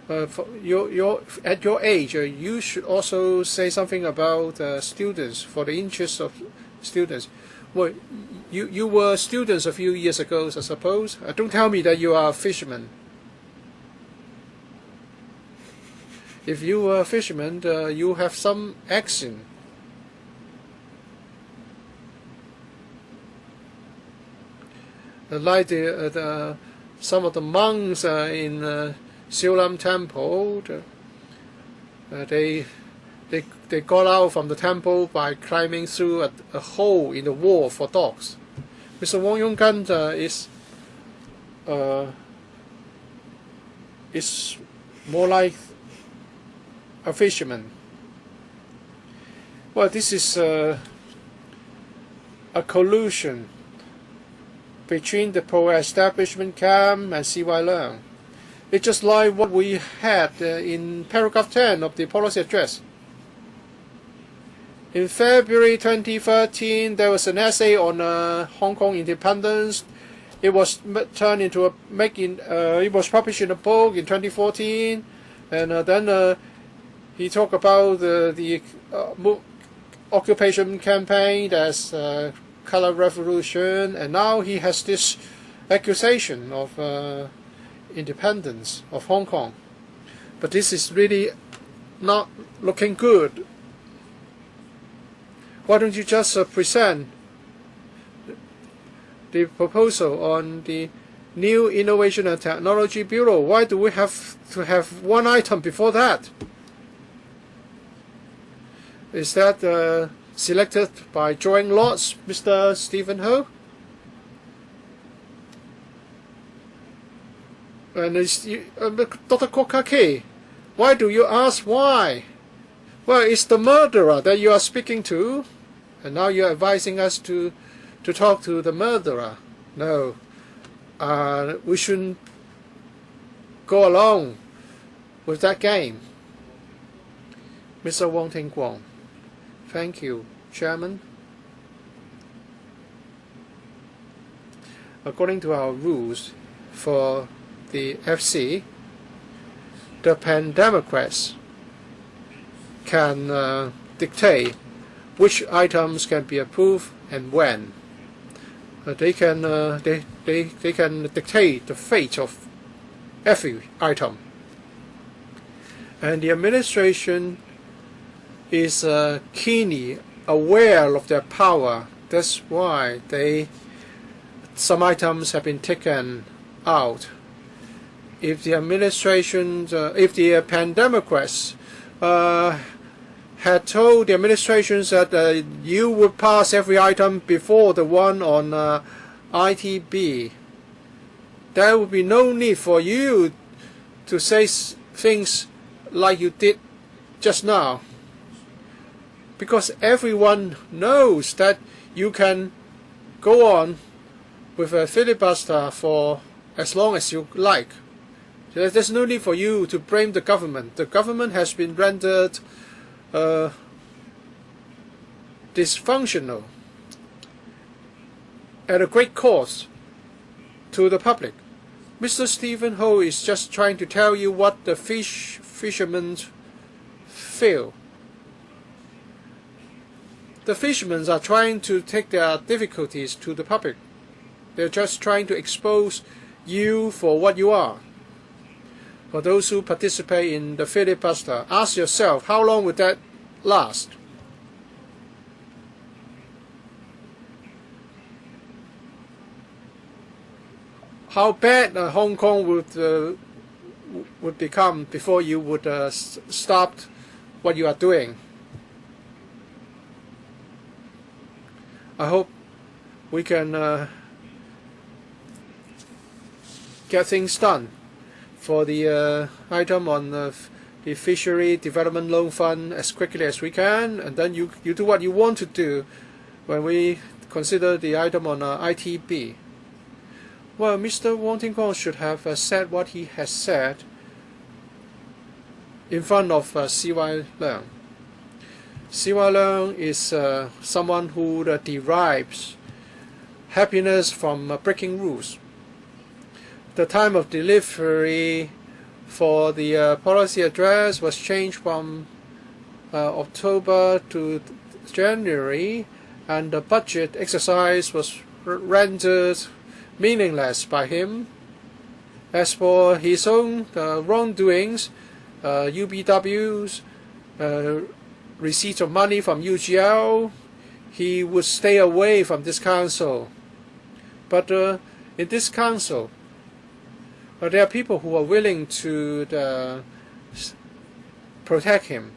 At your age, you should also say something about students, for the interests of students. Well, you were students a few years ago, I suppose. Don't tell me that you are a fisherman. If you were a fisherman, you have some accent. Like some of the monks in Siu Lam Temple, they got out from the temple by climbing through a hole in the wall for dogs. Mr. Wong Yong-kan is more like a fisherman. Well, this is a collusion between the pro-establishment camp and CY Leung. It's just like what we had in paragraph 10 of the policy address. In February 2013, there was an essay on Hong Kong independence. It was turned into it was published in a book in 2014, and then he talked about the occupation campaign as color revolution, and now he has this accusation of independence of Hong Kong. But this is really not looking good. Why don't you just present the proposal on the new Innovation and Technology Bureau? Why do we have to have one item before that? Is that selected by drawing lots, Mr. Stephen Ho? And Dr. Kokake, why do you ask why? Well, it's the murderer that you are speaking to, and now you're advising us to talk to the murderer. No, we shouldn't go along with that game. Mr. Wong Ting Kwong. Thank you, Chairman. According to our rules for the FC, the Pan-Democrats can dictate which items can be approved and when. They can dictate the fate of every item, and the administration is keenly aware of their power. That's why some items have been taken out. If the administration, if the Pan-Democrats had told the administrations that you would pass every item before the one on ITB, there would be no need for you to say things like you did just now, because everyone knows that you can go on with a filibuster for as long as you like. There's no need for you to blame the government. The government has been rendered dysfunctional at a great cost to the public. Mr. Stephen Ho is just trying to tell you what the fishermen feel. The fishermen are trying to take their difficulties to the public. They're just trying to expose you for what you are. For those who participate in the filibuster, ask yourself, how long would that last? How bad Hong Kong would become before you would stop what you are doing? I hope we can get things done for the item on the Fishery Development Loan Fund as quickly as we can, and then you do what you want to do when we consider the item on ITB. Well, Mr. Wong Ting Kwong should have said what he has said in front of CY Leung. CY Leung is someone who derives happiness from breaking rules. The time of delivery for the policy address was changed from October to January, and the budget exercise was rendered meaningless by him. As for his own wrongdoings, UBWs, receipt of money from UGL, he would stay away from this council. But in this council, there are people who are willing to protect him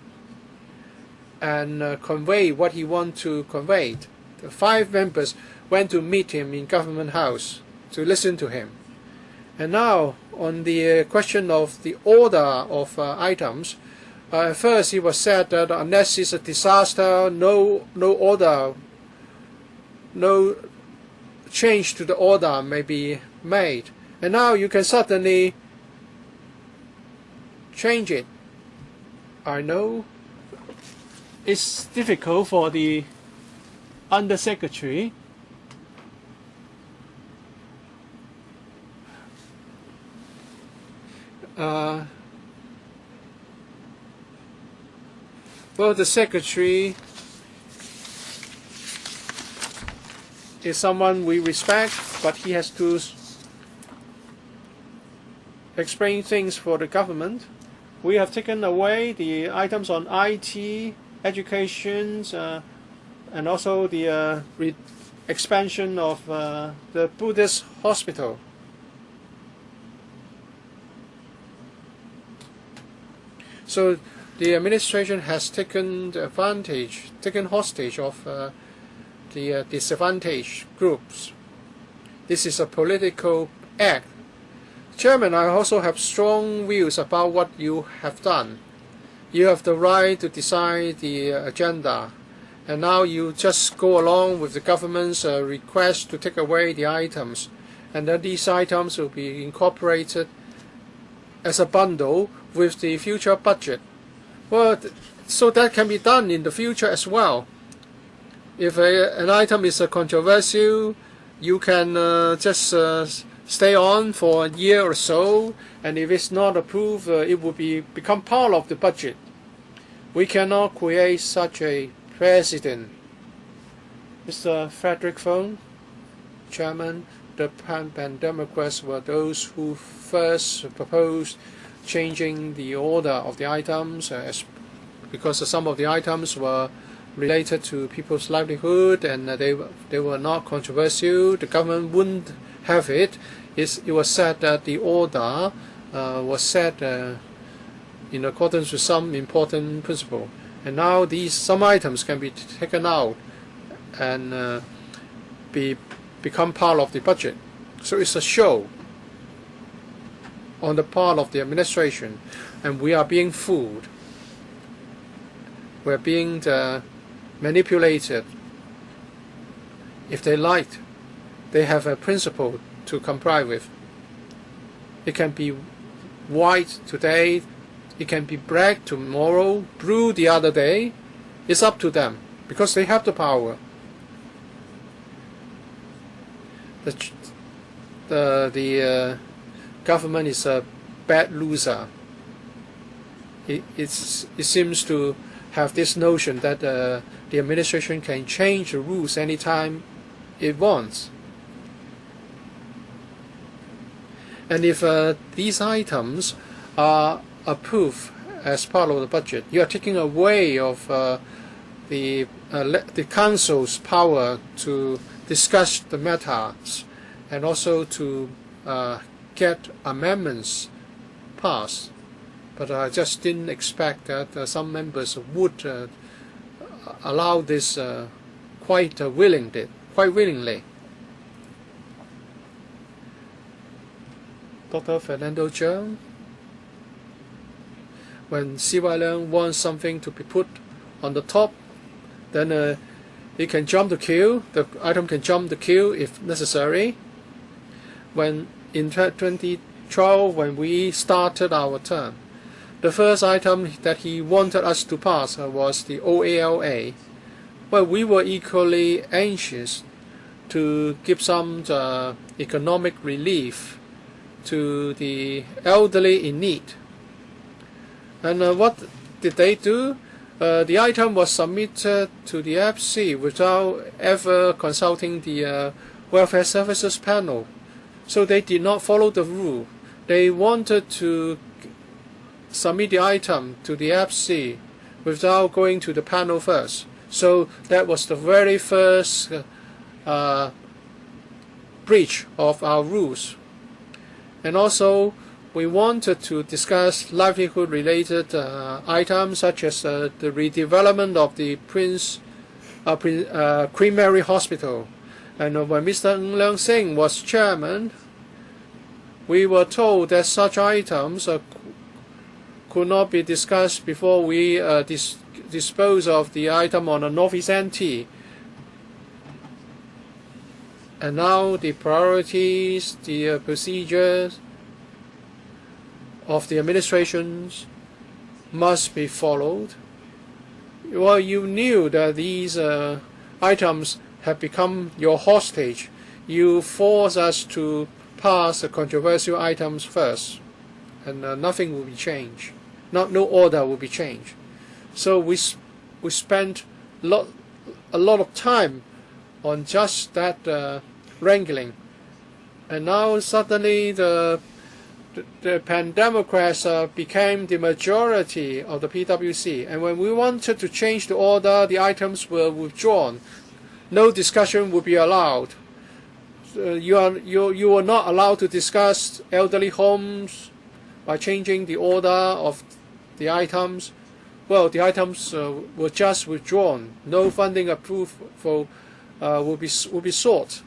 and convey what he wants to convey. The 5 members went to meet him in Government House to listen to him. And now, on the question of the order of items, at first it was said that unless it's a disaster, no order, no change to the order may be made. And now you can suddenly change it. I know it's difficult for the Undersecretary well, the Secretary is someone we respect, but he has to explain things for the government. We have taken away the items on IT, education, and also the expansion of the Buddhist hospital. So the administration has taken hostage of the disadvantaged groups. This is a political act. Chairman, I also have strong views about what you have done. You have the right to decide the agenda, and now you just go along with the government's request to take away the items, and then these items will be incorporated as a bundle with the future budget. Well, so that can be done in the future as well. If an item is controversial, you can just stay on for a year or so, and if it's not approved, it will become part of the budget. We cannot create such a precedent. Mr. Frederick Fung, Chairman, the Pan Democrats were those who first proposed changing the order of the items, because some of the items were related to people's livelihood and they were not controversial. The government wouldn't have it. It was said that the order was set in accordance with some important principle, and now some items can be taken out and become part of the budget. So it's a show on the part of the administration, and we are being fooled. We're being manipulated. If they liked, they have a principle to comply with. It can be white today, it can be black tomorrow, blue the other day. It's up to them, because they have the power. The government is a bad loser. It seems to have this notion that the administration can change the rules anytime it wants. And if these items are approved as part of the budget, you are taking away of the council's power to discuss the matters and also to get amendments passed. But I just didn't expect that some members would allow this quite willingly. Dr. Fernando Cheung, when C.Y. Leung wants something to be put on the top, then it can jump the queue. The item can jump the queue if necessary. When in 2012, when we started our term, the first item that he wanted us to pass was the OALA. Well, we were equally anxious to give some economic relief to the elderly in need. And what did they do? The item was submitted to the FC without ever consulting the Welfare Services Panel. So they did not follow the rule. They wanted to submit the item to the FC without going to the panel first. So that was the very first breach of our rules. And also, we wanted to discuss livelihood-related items such as the redevelopment of the Pecuniary Hospital. And when Mr. Ng Leung Sing was chairman, we were told that such items could not be discussed before we dispose of the item on the Northeast NT. And now the priorities, the procedures of the administrations must be followed. Well, you knew that these items have become your hostage. You force us to pass the controversial items first, and nothing will be changed. No order will be changed. So we spent a lot of time on just that wrangling, and now suddenly the Pan-Democrats became the majority of the PwC, and when we wanted to change the order, the items were withdrawn. No discussion would be allowed. You were not allowed to discuss elderly homes by changing the order of the items. Well, the items were just withdrawn. No funding approval will be sought.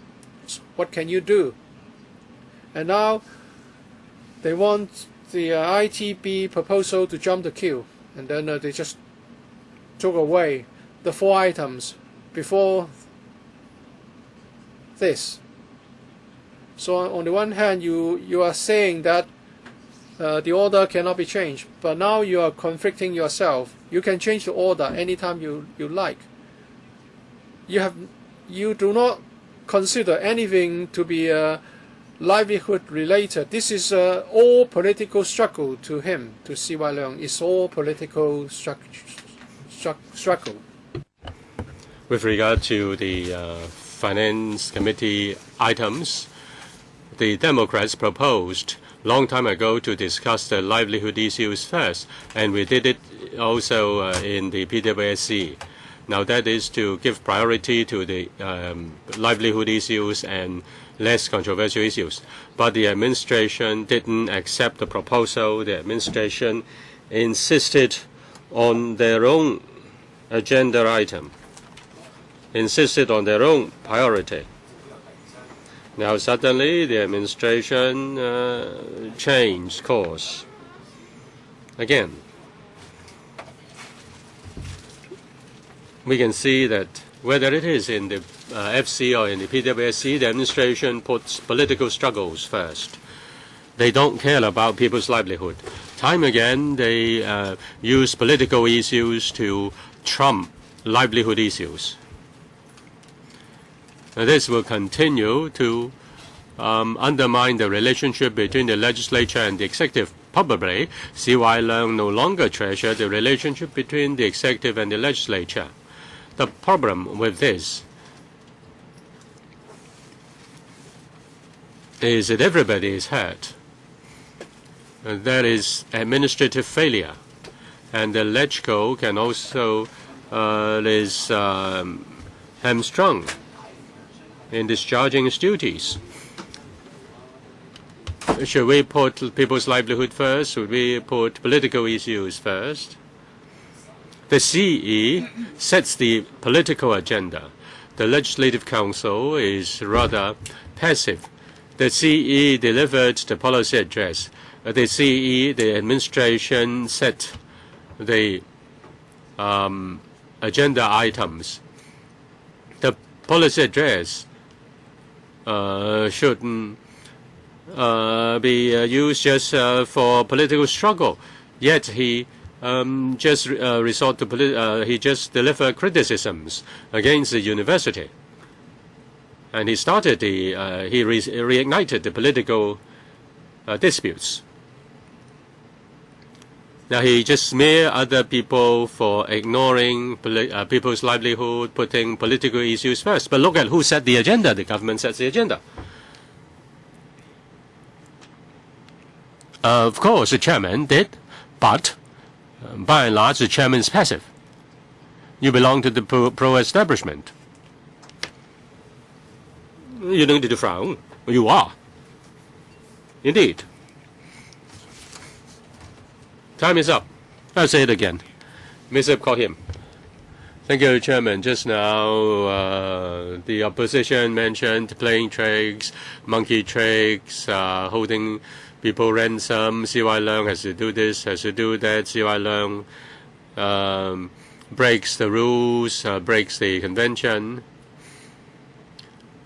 What can you do? And now they want the ITB proposal to jump the queue, and then they just took away the 4 items before this. So on the one hand, you are saying that the order cannot be changed, but now you are conflicting yourself. You can change the order anytime you like. You do not consider anything to be livelihood related. This is all political struggle to him, to CY Leung. It's all political struggle. With regard to the Finance Committee items, the Democrats proposed long time ago to discuss the livelihood issues first, and we did it also in the PwC. Now that is to give priority to the livelihood issues and less controversial issues. But the administration didn't accept the proposal. The administration insisted on their own agenda item, insisted on their own priority. Now suddenly the administration changed course again. We can see that whether it is in the FC or in the PwC, the administration puts political struggles first. They don't care about people's livelihood. Time again, they use political issues to trump livelihood issues. Now, this will continue to undermine the relationship between the legislature and the executive. Probably, CY Leung no longer treasure the relationship between the executive and the legislature. The problem with this is that everybody is hurt. There is administrative failure, and the LegCo can also is hamstrung in discharging its duties. Should we put people's livelihood first? Should we put political issues first? The CE sets the political agenda. The Legislative Council is rather passive. The CE delivered the policy address. The CE, the administration, set the agenda items. The policy address shouldn't be used just for political struggle. Yet he just resort to he just delivered criticisms against the university, and he started the he reignited the political disputes. Now he just smear other people for ignoring people's livelihood, putting political issues first. But look at who set the agenda. The government sets the agenda. Of course, the chairman did, but by and large, the chairman is passive. You belong to the pro-establishment. You don't need to frown. You are. Indeed. Time is up. I'll say it again. Mr. Call him. Thank you, Chairman. Just now, the opposition mentioned playing tricks, monkey tricks, holding people ransom. CY Leung has to do this, has to do that. CY Leung breaks the rules, breaks the convention.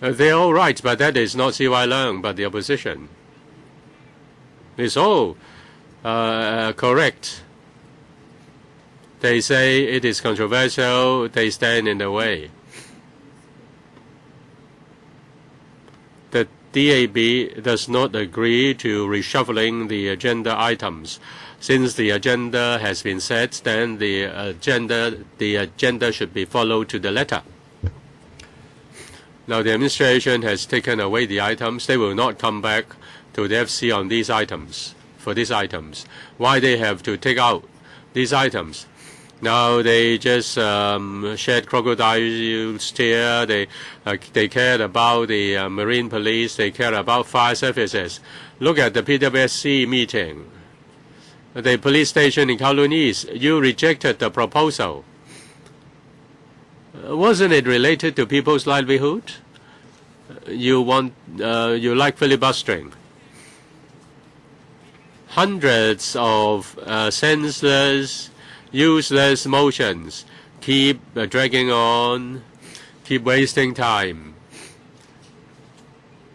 They're all right, but that is not CY Leung, but the opposition. It's all correct. They say it is controversial, they stand in the way. The DAB does not agree to reshuffling the agenda items. Since the agenda has been set, then the agenda should be followed to the letter. Now the administration has taken away the items. They will not come back to the FC on these items, for these items. Why they have to take out these items? Now they just shed crocodile's tear. They cared about the Marine Police. They care about fire services. Look at the PWSC meeting. The police station in Kowloon East, you rejected the proposal. Wasn't it related to people's livelihood? You like filibustering. Hundreds of senseless, useless motions keep dragging on, keep wasting time.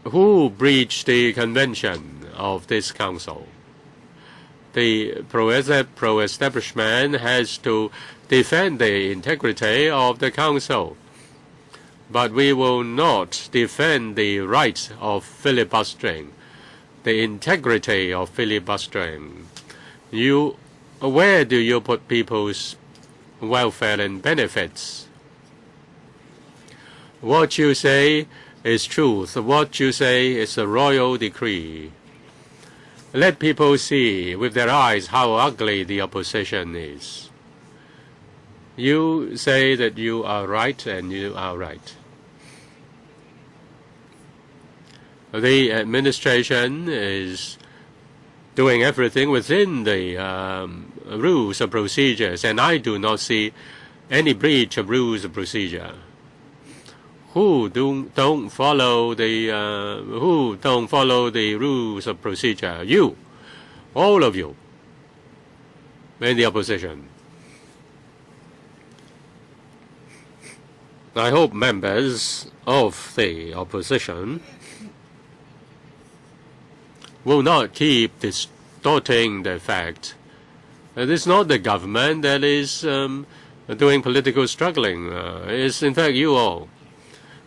Who breached the convention of this council? The pro-establishment has to defend the integrity of the council. But we will not defend the rights of filibustering, the integrity of filibustering. Where do you put people's welfare and benefits? What you say is truth. What you say is a royal decree. Let people see with their eyes how ugly the opposition is. You say that you are right, and you are right. The administration is doing everything within the rules of procedures, and I do not see any breach of rules of procedure. Who don't follow the rules of procedure? You, all of you, in the opposition. I hope members of the opposition will not keep distorting the fact. It is not the government that is doing political struggling. It's in fact you all.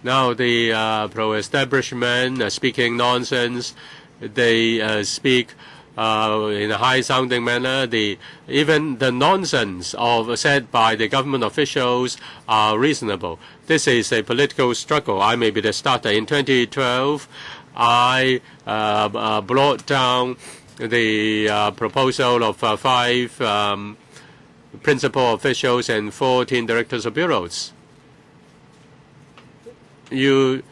Now the pro-establishment speaking nonsense. They speak in a high-sounding manner. Even the nonsense said by the government officials are reasonable. This is a political struggle. I may be the starter. In 2012, I brought down the proposal of 5 principal officials and 14 directors of bureaus. You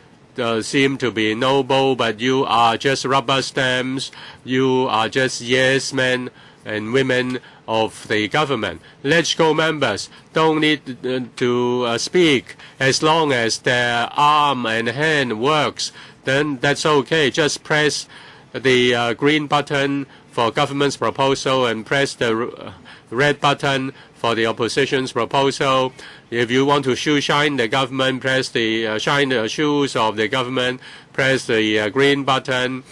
seem to be noble, but you are just rubber stamps. You are just yes men and women of the government. LegCo members don't need to speak as long as their arm and hand works. Then that's okay. Just press the green button for government's proposal and press the red button for the opposition's proposal. If you want to shine the government, press the shine the shoes of the government, press the green button.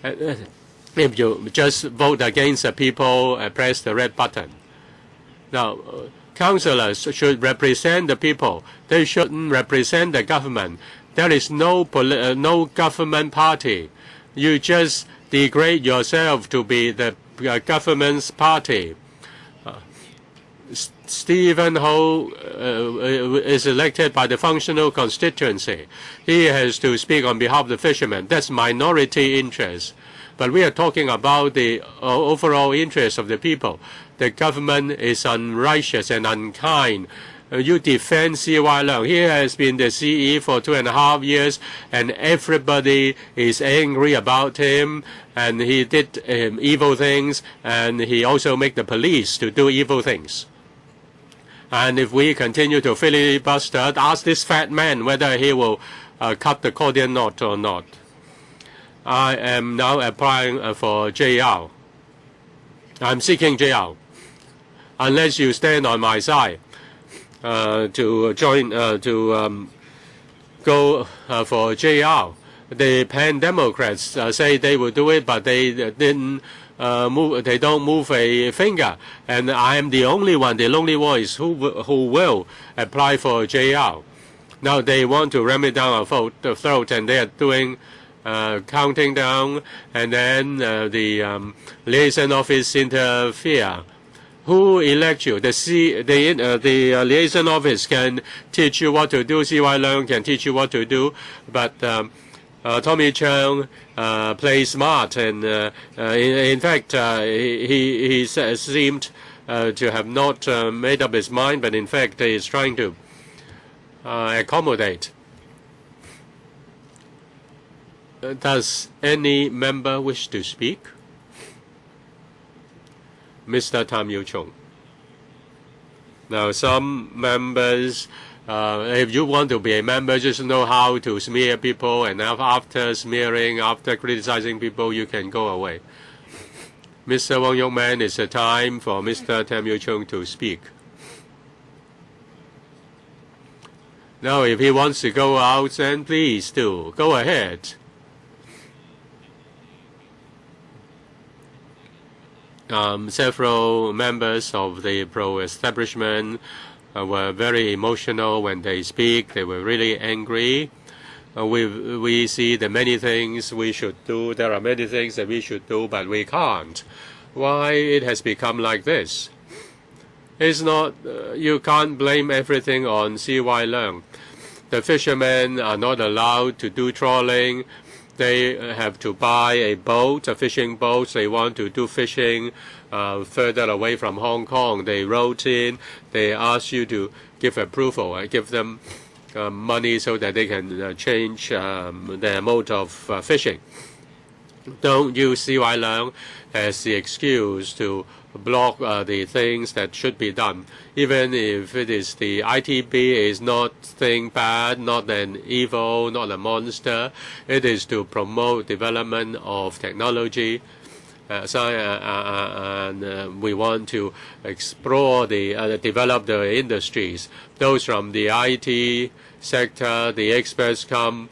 If you just vote against the people, press the red button. Now, councillors should represent the people. They shouldn't represent the government. There is no government party. You just degrade yourself to be the government's party. Stephen Ho is elected by the functional constituency. He has to speak on behalf of the fishermen. That's minority interest. But we are talking about the overall interest of the people. The government is unrighteous and unkind. You defend CY Leung. He has been the CE for 2.5 years, and everybody is angry about him. And he did evil things, and he also made the police to do evil things. And if we continue to filibuster, ask this fat man whether he will cut the Gordian knot or not. I am now applying for JR. I'm seeking JR. Unless you stand on my side to go for JR. The Pan Democrats say they will do it, but they didn't move. They don't move a finger. And I am the only one, the lonely voice, who will apply for JR. Now they want to ram it down our throat, and they are doing counting down, and then the liaison office interfere. Who elect you? The liaison office can teach you what to do. C.Y. Leung can teach you what to do, but Tommy Cheung plays smart, and in fact, he seemed to have not made up his mind, but in fact, he is trying to accommodate. Does any member wish to speak? Mr. Tam Yu Chung. Now, some members, if you want to be a member, just know how to smear people, and after smearing, after criticizing people, you can go away. Mr. Wong Yok Man, it's a time for Mr. Tam Yu Chung to speak. Now, if he wants to go out, then please do. Go ahead. Several members of the pro-establishment were very emotional when they speak. They were really angry. We see the many things we should do. There are many things that we should do, but we can't. Why it has become like this? It's not, you can't blame everything on C.Y. Leung. The fishermen are not allowed to do trawling. They have to buy a boat, a fishing boat. They want to do fishing further away from Hong Kong. They wrote in, they asked you to give approval, give them money so that they can change their mode of fishing. Don't use C.Y. Leung as the excuse to block the things that should be done. Even if it is the ITB is not thing bad, not an evil, not a monster. It is to promote development of technology. And we want to explore develop the industries. Those from the IT sector, the experts come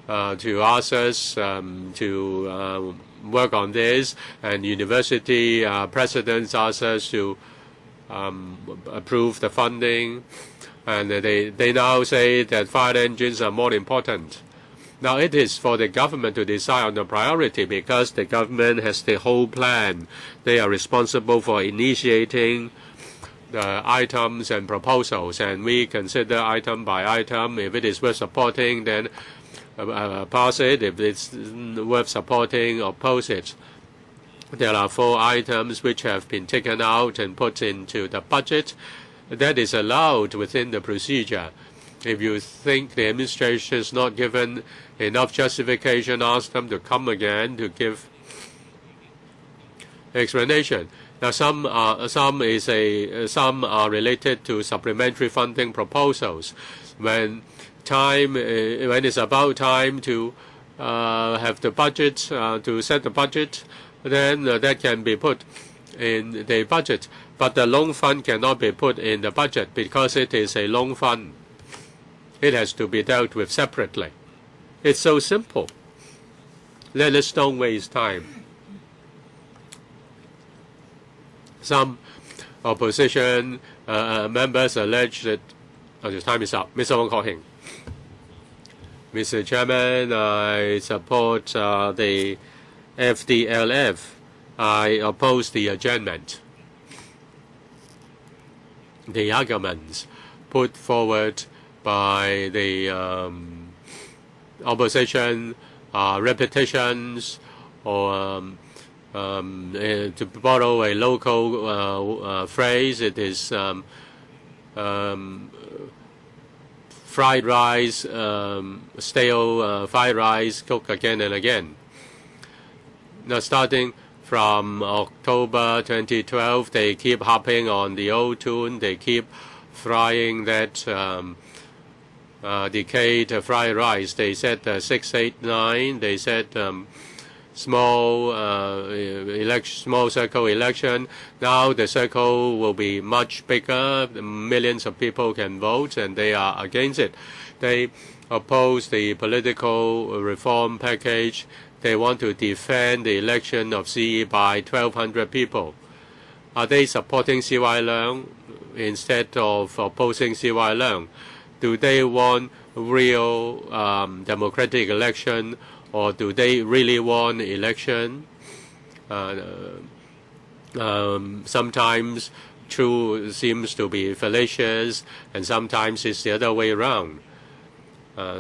to ask us to work on this, and university presidents ask us to approve the funding, and they now say that fire engines are more important. Now it is for the government to decide on the priority, because the government has the whole plan. They are responsible for initiating the items and proposals, and we consider item by item. If it is worth supporting, then pass it. If it's worth supporting, oppose it. There are 4 items which have been taken out and put into the budget. That is allowed within the procedure. If you think the administration is not given enough justification, ask them to come again to give explanation. Now, some are related to supplementary funding proposals. When it's about time to have the budget, to set the budget, then that can be put in the budget. But the loan fund cannot be put in the budget because it is a loan fund. It has to be dealt with separately. It's so simple. Let us don't waste time. Some opposition members allege that the time is up. Mr. Wong Kok-heng. Mr. Chairman, I support the FDLF. I oppose the adjournment. The arguments put forward by the opposition repetitions, or to borrow a local phrase, it is fried rice, stale fried rice cooked again and again. Now, starting from October 2012, they keep hopping on the old tune. They keep frying that decayed fried rice. They said 689. They said small small circle election. Now the circle will be much bigger. Millions of people can vote, and they are against it. They oppose the political reform package. They want to defend the election of CE by 1,200 people. Are they supporting CY Leung instead of opposing CY Leung? Do they want real democratic election, or do they really want election? Sometimes truth seems to be fallacious, and sometimes it's the other way around.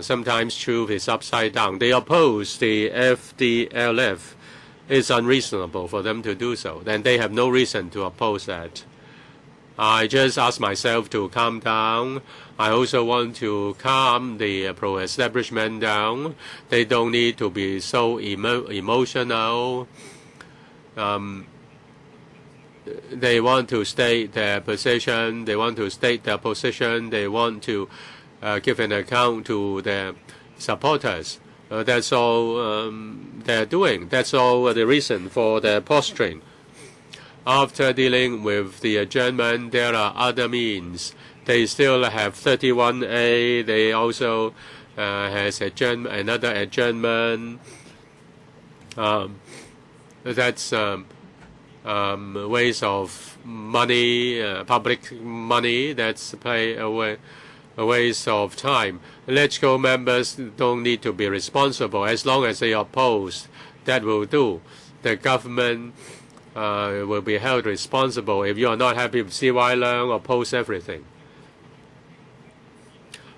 Sometimes truth is upside down. They oppose the FDLF. It's unreasonable for them to do so. Then they have no reason to oppose that. I just ask myself to calm down. I also want to calm the pro-establishment down. They don't need to be so emotional. They want to state their position. They want to state their position. They want to give an account to their supporters. That's all they're doing. That's all the reason for their posturing. After dealing with the adjournment, there are other means. They still have 31A. They also has another adjournment. That's waste of money, public money. That's a waste of time. LegCo members don't need to be responsible. As long as they oppose, that will do. The government will be held responsible. If you are not happy with CY Leung, oppose everything.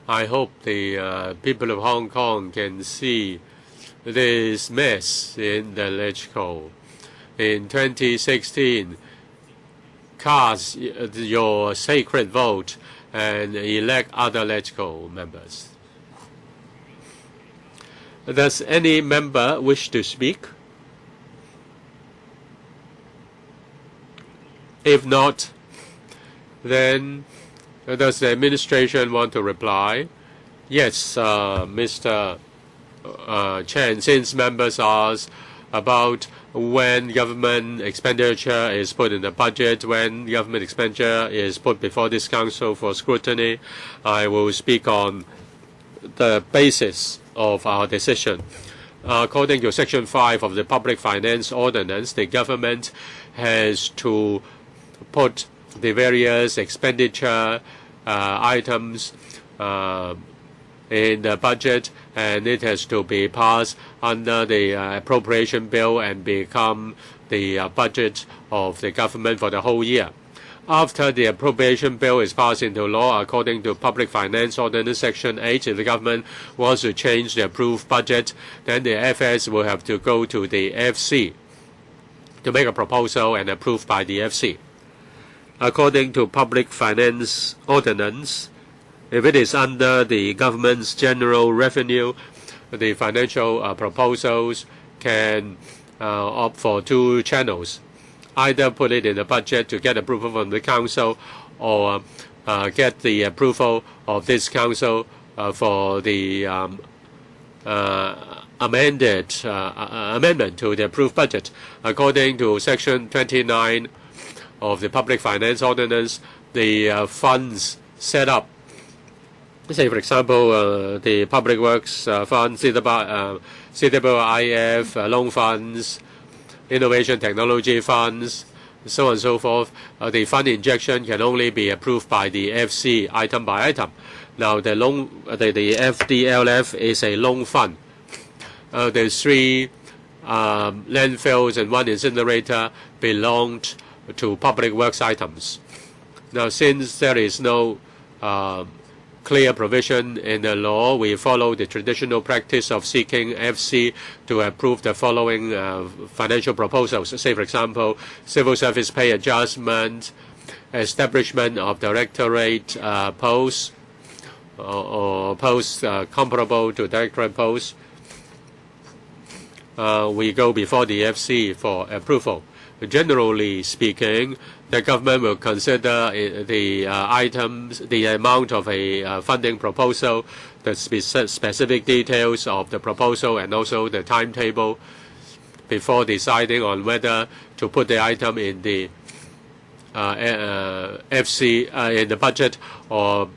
I hope the people of Hong Kong can see this mess in the LegCo. In 2016, cast your sacred vote and elect other LegCo members. Does any member wish to speak? If not, then does the administration want to reply? Yes, Mr. Chen, since members asked about when government expenditure is put in the budget, when government expenditure is put before this council for scrutiny, I will speak on the basis of our decision. According to Section 5 of the Public Finance Ordinance, the government has to put the various expenditure items in the budget, and it has to be passed under the appropriation bill and become the budget of the government for the whole year. After the appropriation bill is passed into law, according to Public Finance Ordinance Section 8, if the government wants to change the approved budget, then the FS will have to go to the FC to make a proposal and approved by the FC. According to Public Finance Ordinance, if it is under the government's general revenue, the financial proposals can opt for two channels. Either put it in the budget to get approval from the council, or get the approval of this council for the amendment to the approved budget. According to Section 29 of the Public Finance Ordinance, the funds set up, say for example, the Public Works Fund, CWIF, loan funds, Innovation Technology funds, so on and so forth. The fund injection can only be approved by the FC item by item. Now the FDLF is a loan fund. There's 3 landfills and 1 incinerator belonged to public works items. Now, since there is no clear provision in the law, we follow the traditional practice of seeking FC to approve the following financial proposals. Say, for example, civil service pay adjustment, establishment of directorate posts, or posts comparable to directorate posts. We go before the FC for approval. Generally speaking, the government will consider the items, the amount of a funding proposal, the specific details of the proposal, and also the timetable before deciding on whether to put the item in the FC in the budget or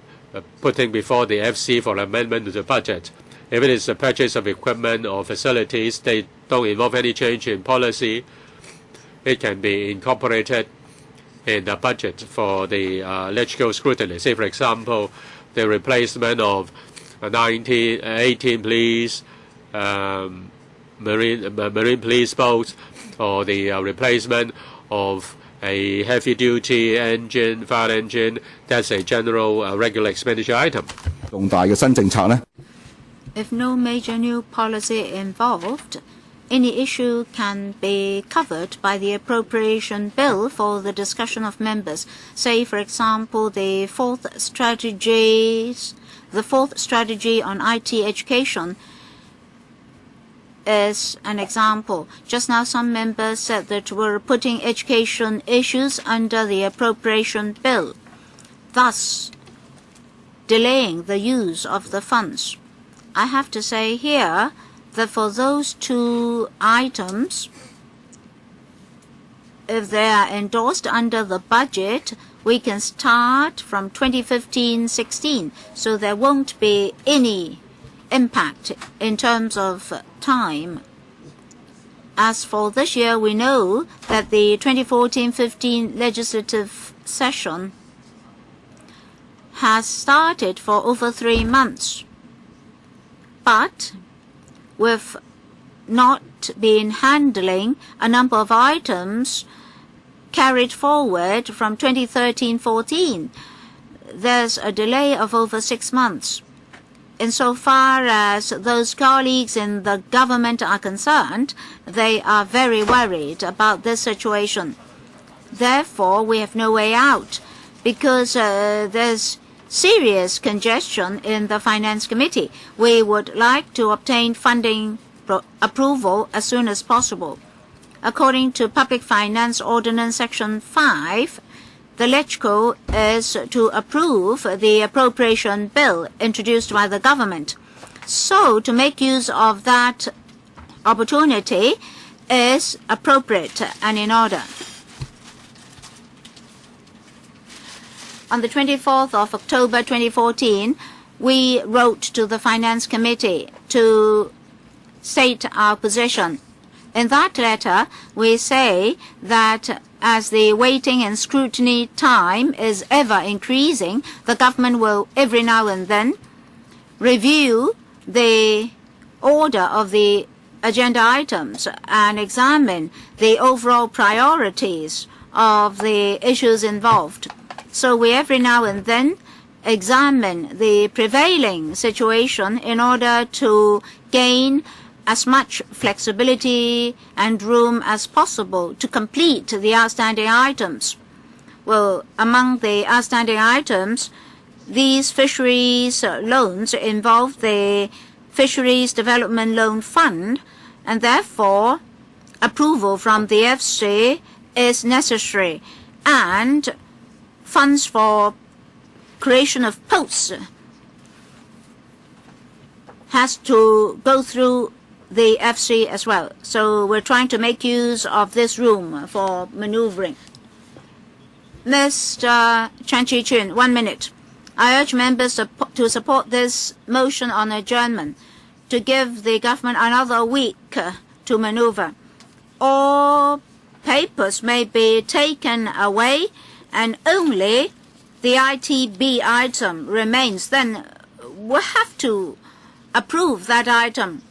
putting before the FC for amendment to the budget. If it is the purchase of equipment or facilities, they don't involve any change in policy. It can be incorporated in the budget for the legal scrutiny. Say, for example, the replacement of 18 police, marine police boats, or the replacement of a heavy-duty engine, fire engine. That's a general regular expenditure item. 重大嘅新政策呢？ If no major new policy involved, any issue can be covered by the appropriation bill for the discussion of members. Say, for example, the fourth strategy on IT education is an example. Just now, some members said that we're putting education issues under the appropriation bill, thus delaying the use of the funds. I have to say here that for those two items, if they are endorsed under the budget, we can start from 2015-16, so there won't be any impact in terms of time. As for this year, we know that the 2014-15 legislative session has started for over 3 months, but we've not been handling a number of items carried forward from 2013-14. There's a delay of over 6 months. Insofar as those colleagues in the government are concerned, they are very worried about this situation. Therefore, we have no way out because there's serious congestion in the Finance Committee. We would like to obtain funding approval as soon as possible. According to Public Finance Ordinance Section 5, the LegCo is to approve the appropriation bill introduced by the government. So, to make use of that opportunity is appropriate and in order. On the 24th of October 2014, we wrote to the Finance Committee to state our position. In that letter, we say that as the waiting and scrutiny time is ever increasing, the government will every now and then review the order of the agenda items and examine the overall priorities of the issues involved. So we every now and then examine the prevailing situation in order to gain as much flexibility and room as possible to complete the outstanding items. Well, among the outstanding items, these fisheries loans involve the Fisheries Development Loan Fund, and therefore approval from the FC is necessary, and funds for creation of posts has to go through the FC as well. So we're trying to make use of this room for maneuvering. Mr. Chan Chi-chun, 1 minute. I urge members to support this motion on adjournment to give the government another week to maneuver. All papers may be taken away and only the ITB item remains. Then we'll have to approve that item.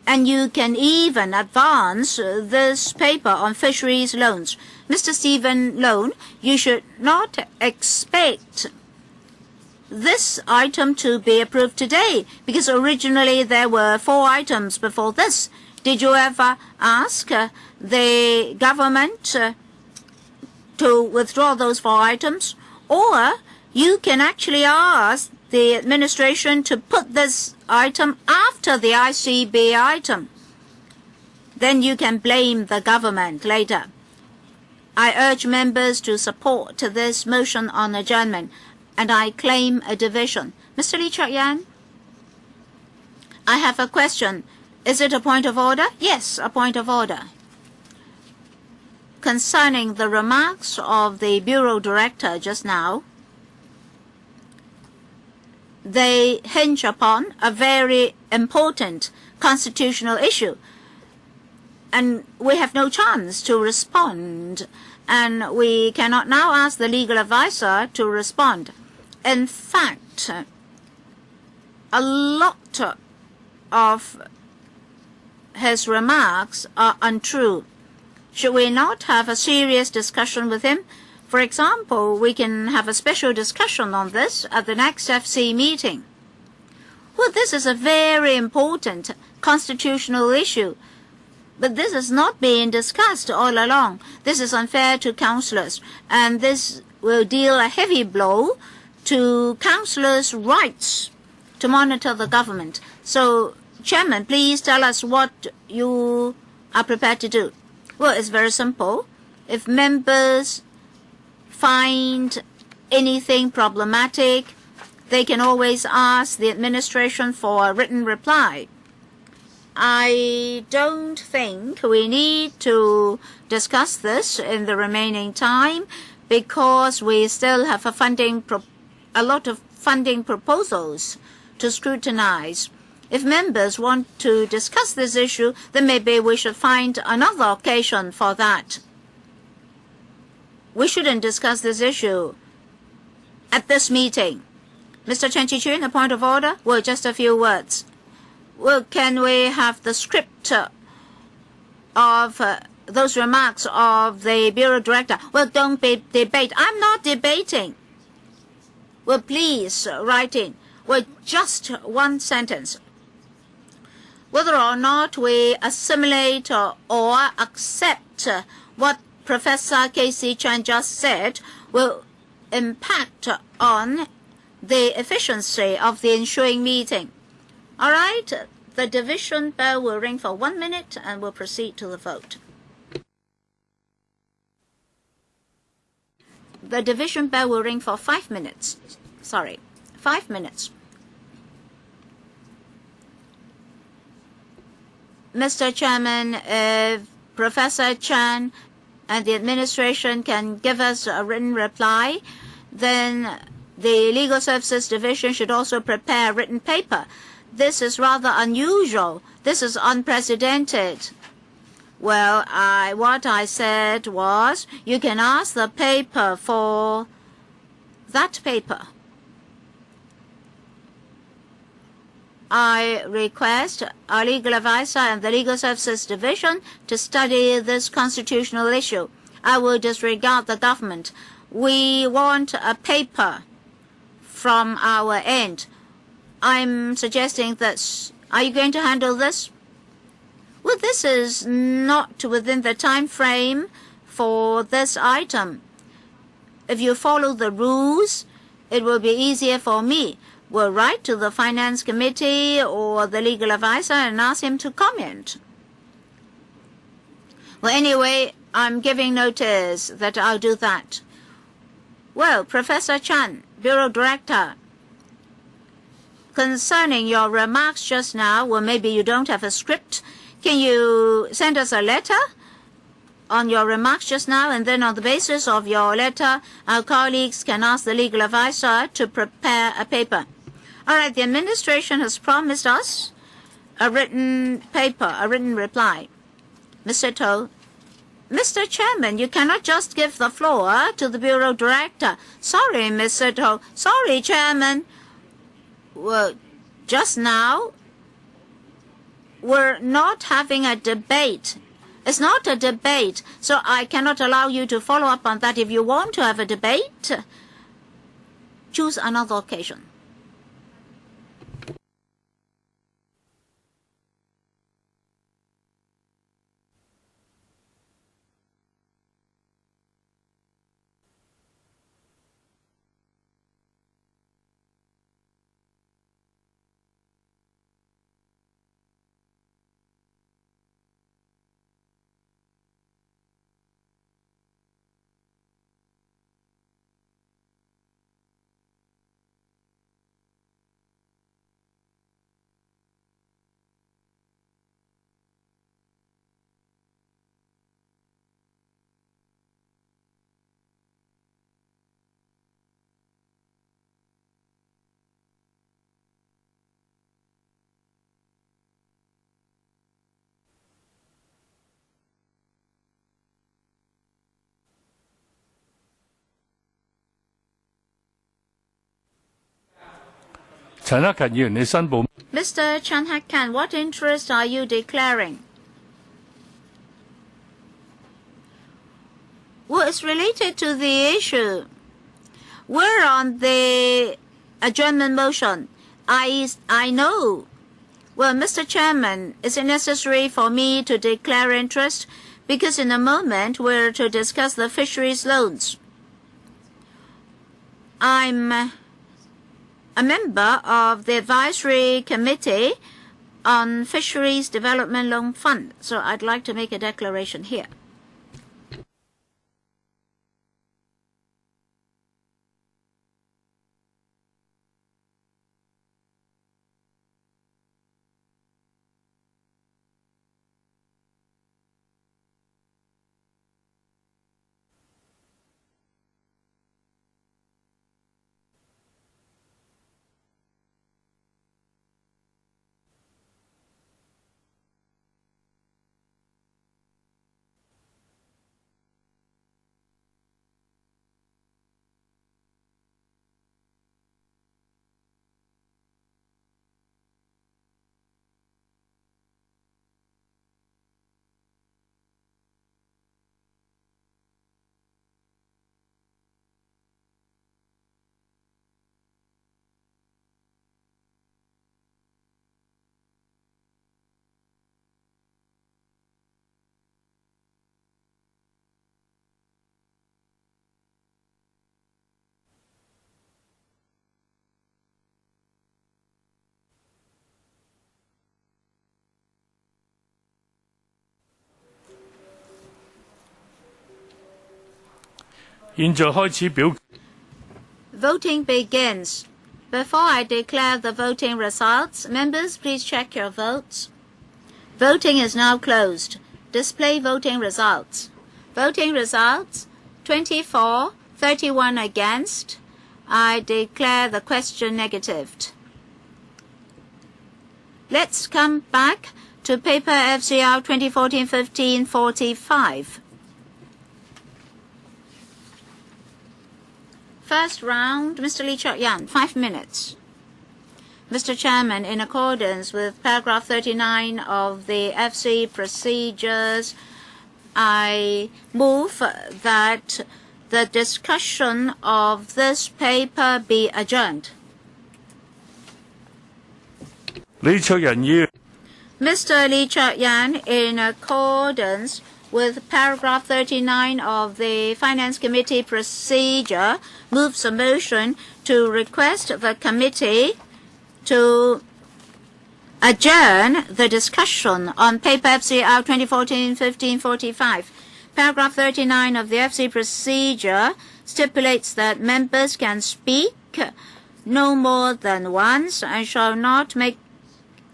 And you can even advance this paper on fisheries loans. Mr. Stephen Lone, you should not expect this item to be approved today, because originally there were 4 items before this. Did you ever ask the government to withdraw those 4 items? Or you can actually ask the administration to put this item after the ICB item. Then you can blame the government later. I urge members to support this motion on adjournment, and I claim a division. Mr. Lee Chok-yan, I have a question. Is it a point of order? Yes, a point of order. concerning the remarks of the Bureau Director just now, they hinge upon a very important constitutional issue, and we have no chance to respond, and we cannot now ask the legal advisor to respond. In fact, a lot of his remarks are untrue. Should we not have a serious discussion with him? For example, we can have a special discussion on this at the next FC meeting. Well, this is a very important constitutional issue, but this is not being discussed all along. This is unfair to councillors, and this will deal a heavy blow to councillors' rights to monitor the government. So, Chairman, please tell us what you are prepared to do. Well, it's very simple. If members find anything problematic, they can always ask the administration for a written reply. I don't think we need to discuss this in the remaining time because we still have a lot of funding proposals to scrutinize. If members want to discuss this issue, then maybe we should find another occasion for that. We shouldn't discuss this issue at this meeting. Mr. Chen Chi-chun, a point of order? Well, just a few words. Well, can we have the script of those remarks of the Bureau Director? Well, don't debate. I'm not debating. Well, please write in. Well, just one sentence. Whether or not we assimilate or accept what Professor Casey Chan just said will impact on the efficiency of the ensuing meeting. All right, the division bell will ring for 1 minute and we'll proceed to the vote. The division bell will ring for 5 minutes. 5 minutes. Mr. Chairman, if Professor Chan and the administration can give us a written reply, then the Legal Services Division should also prepare a written paper. This is rather unusual. This is unprecedented. Well, what I said was you can ask the paper for that paper. I request our legal advisor and the Legal Services Division to study this constitutional issue. I will disregard the government. We want a paper from our end. I'm suggesting that. Are you going to handle this? Well, this is not within the time frame for this item. If you follow the rules, it will be easier for me. We'll write to the Finance Committee or the legal advisor and ask him to comment. Well, anyway, I'm giving notice that I'll do that. Well, Professor Chan, Bureau Director, concerning your remarks just now, well, maybe you don't have a script. Can you send us a letter on your remarks just now, and then on the basis of your letter, our colleagues can ask the legal advisor to prepare a paper. All right, the administration has promised us a written paper, a written reply. Mr. To, Mr. Chairman, you cannot just give the floor to the Bureau Director. Sorry, Mr. To. Sorry, Chairman. Well, just now, we're not having a debate. It's not a debate, so I cannot allow you to follow up on that. If you want to have a debate, choose another occasion. 陳克勤議員，你申報 Mr. Chan Hak-kan, what interest are you declaring? Well, it's related to the issue. We're on the adjournment motion. I know. Well, Mr. Chairman, is it necessary for me to declare interest? Because in a moment we're to discuss the fisheries loans. I'm a member of the advisory committee on Fisheries Development Loan Fund, so I'd like to make a declaration here. Voting begins. Before I declare the voting results, members, please check your votes. Voting is now closed. Display voting results. Voting results, 24, 31 against. I declare the question negative. Let's come back to paper FCR 2014-15-45. First round, Mr. Lee Chok-yan, 5 minutes. Mr. Chairman, in accordance with paragraph 39 of the FC procedures, I move that the discussion of this paper be adjourned. Mr. Lee Chok-yan, in accordance with paragraph 39 of the Finance Committee procedure, moves a motion to request the committee to adjourn the discussion on paper FCR 2014-15-45. Paragraph 39 of the FC procedure stipulates that members can speak no more than once and shall not make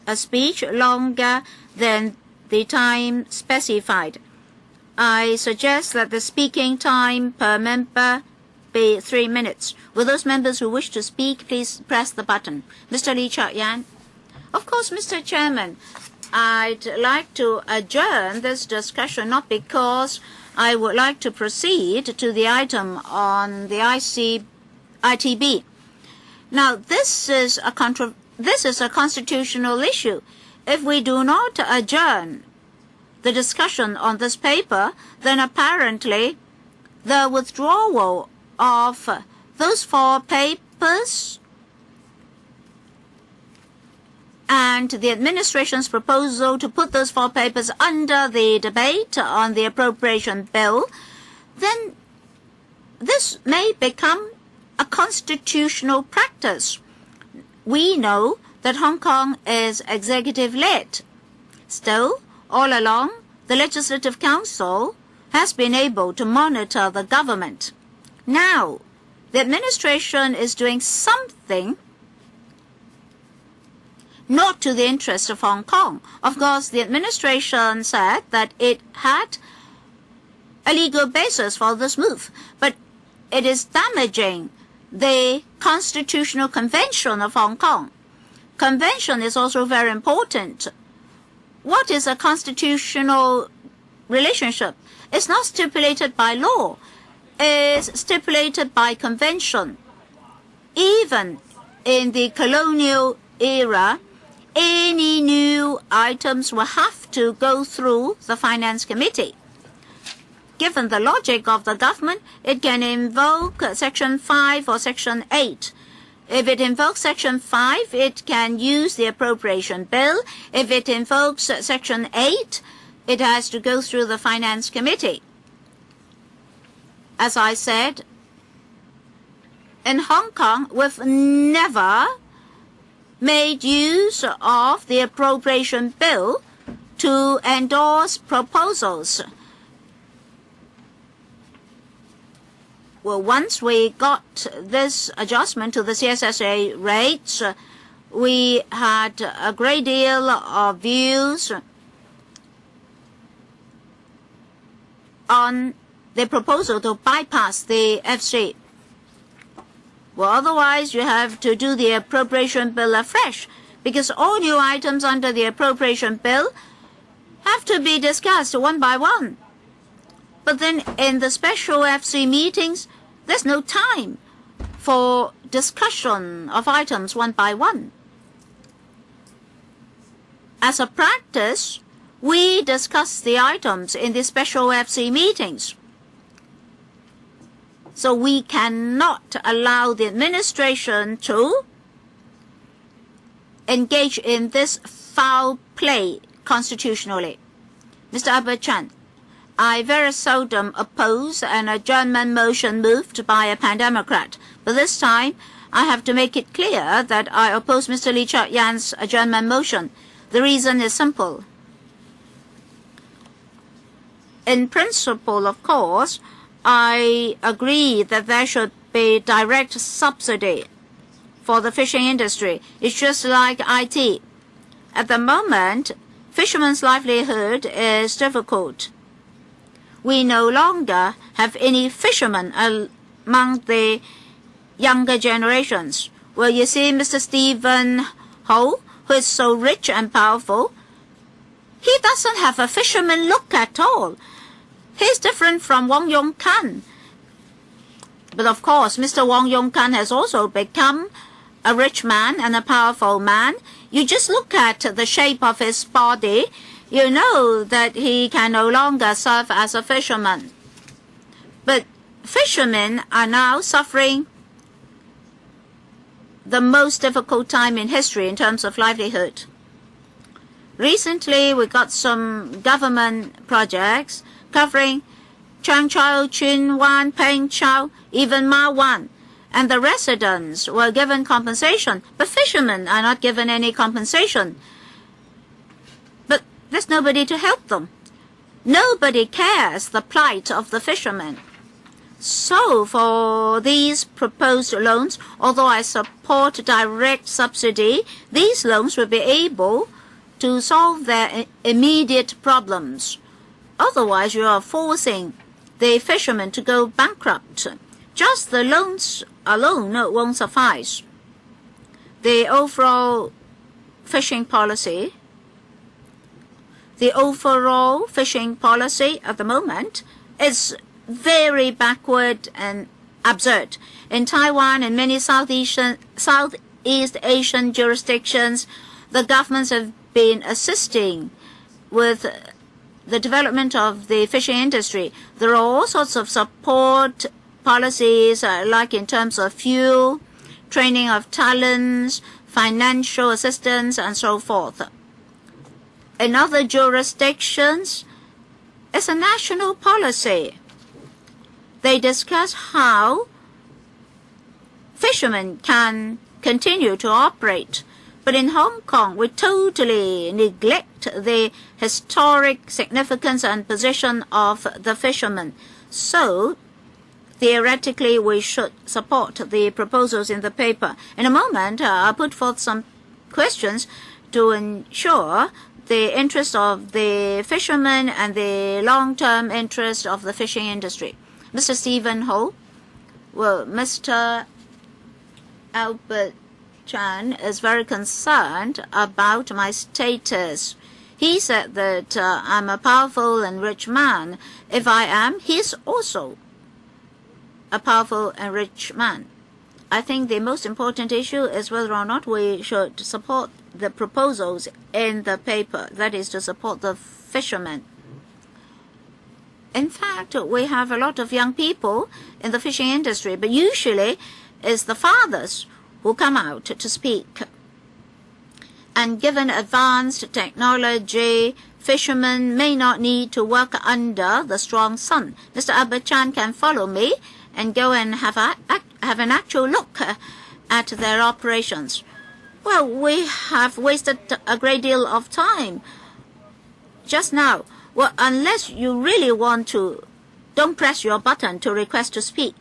a speech longer than the time specified. I suggest that the speaking time per member be 3 minutes. Will those members who wish to speak please press the button? Mr. Lee Chok-yan. Of course, Mr. Chairman, I'd like to adjourn this discussion not because I would like to proceed to the item on the ITB. Now, this is a constitutional issue. If we do not adjourn the discussion on this paper, then apparently the withdrawal of those 4 papers and the administration's proposal to put those 4 papers under the debate on the appropriation bill, then this may become a constitutional practice. We know that Hong Kong is executive-led. Still, all along, the Legislative Council has been able to monitor the government. Now, the administration is doing something not to the interest of Hong Kong. Of course, the administration said that it had a legal basis for this move, but it is damaging the Constitutional Convention of Hong Kong. Convention is also very important. What is a constitutional relationship? It's not stipulated by law. It's stipulated by convention. Even in the colonial era, any new items will have to go through the Finance Committee. Given the logic of the government, it can invoke Section 5 or Section 8. If it invokes Section 5, it can use the appropriation bill. If it invokes Section 8, it has to go through the Finance Committee. As I said, in Hong Kong, we've never made use of the appropriation bill to endorse proposals. Well, once we got this adjustment to the CSSA rates, we had a great deal of views on the proposal to bypass the FC. Well, otherwise you have to do the appropriation bill afresh, because all new items under the appropriation bill have to be discussed one by one. But then in the special FC meetings, there's no time for discussion of items one by one. As a practice, we discuss the items in the special FC meetings. So we cannot allow the administration to engage in this foul play constitutionally. Mr. Albert Chan, I very seldom oppose an adjournment motion moved by a pan-democrat, but this time I have to make it clear that I oppose Mr. Lee Cheuk-yan's adjournment motion. The reason is simple. In principle, of course, I agree that there should be direct subsidy for the fishing industry. It's just like IT. At the moment, fishermen's livelihood is difficult. We no longer have any fishermen among the younger generations. Well, you see Mr. Stephen Ho, who is so rich and powerful, he doesn't have a fisherman look at all. He's different from Wong Yong Kan. But of course, Mr. Wong Yong Kan has also become a rich man and a powerful man. You just look at the shape of his body, you know that he can no longer serve as a fisherman. But fishermen are now suffering the most difficult time in history in terms of livelihood. Recently, we got some government projects covering Chang Chau, Chin Wan, Peng Chau, even Ma Wan, and the residents were given compensation, but fishermen are not given any compensation. But there's nobody to help them. Nobody cares the plight of the fishermen. So for these proposed loans, although I support direct subsidy, these loans will be able to solve their immediate problems. Otherwise, you are forcing the fishermen to go bankrupt. Just the loans alone won't suffice. The overall fishing policy at the moment is very backward and absurd. In Taiwan and many Southeast Asian jurisdictions, the governments have been assisting with the development of the fishing industry. There are all sorts of support policies, like in terms of fuel, training of talents, financial assistance, and so forth. In other jurisdictions, it's a national policy. They discuss how fishermen can continue to operate. But in Hong Kong, we totally neglect the historic significance and position of the fishermen. So, theoretically, we should support the proposals in the paper. In a moment, I'll put forth some questions to ensure the interest of the fishermen and the long-term interest of the fishing industry. Mr. Stephen Ho, well, Mr. Albert Chan is very concerned about my status. He said that I'm a powerful and rich man. If I am, he's also a powerful and rich man. I think the most important issue is whether or not we should support the proposals in the paper, that is to support the fishermen. In fact, we have a lot of young people in the fishing industry, but usually it's the fathers who come out to speak. And given advanced technology, fishermen may not need to work under the strong sun. Mr. Albert Chan can follow me and go and have an actual look at their operations. Well, we have wasted a great deal of time just now. Well, unless you really want to, don't press your button to request to speak.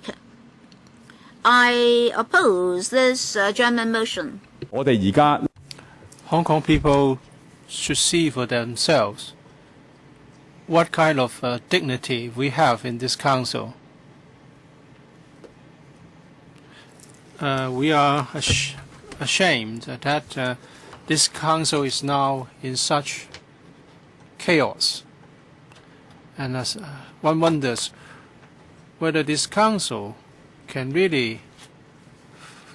I oppose this German motion. Hong Kong people should see for themselves what kind of dignity we have in this council. We are ashamed that this council is now in such chaos. And as one wonders whether this council can really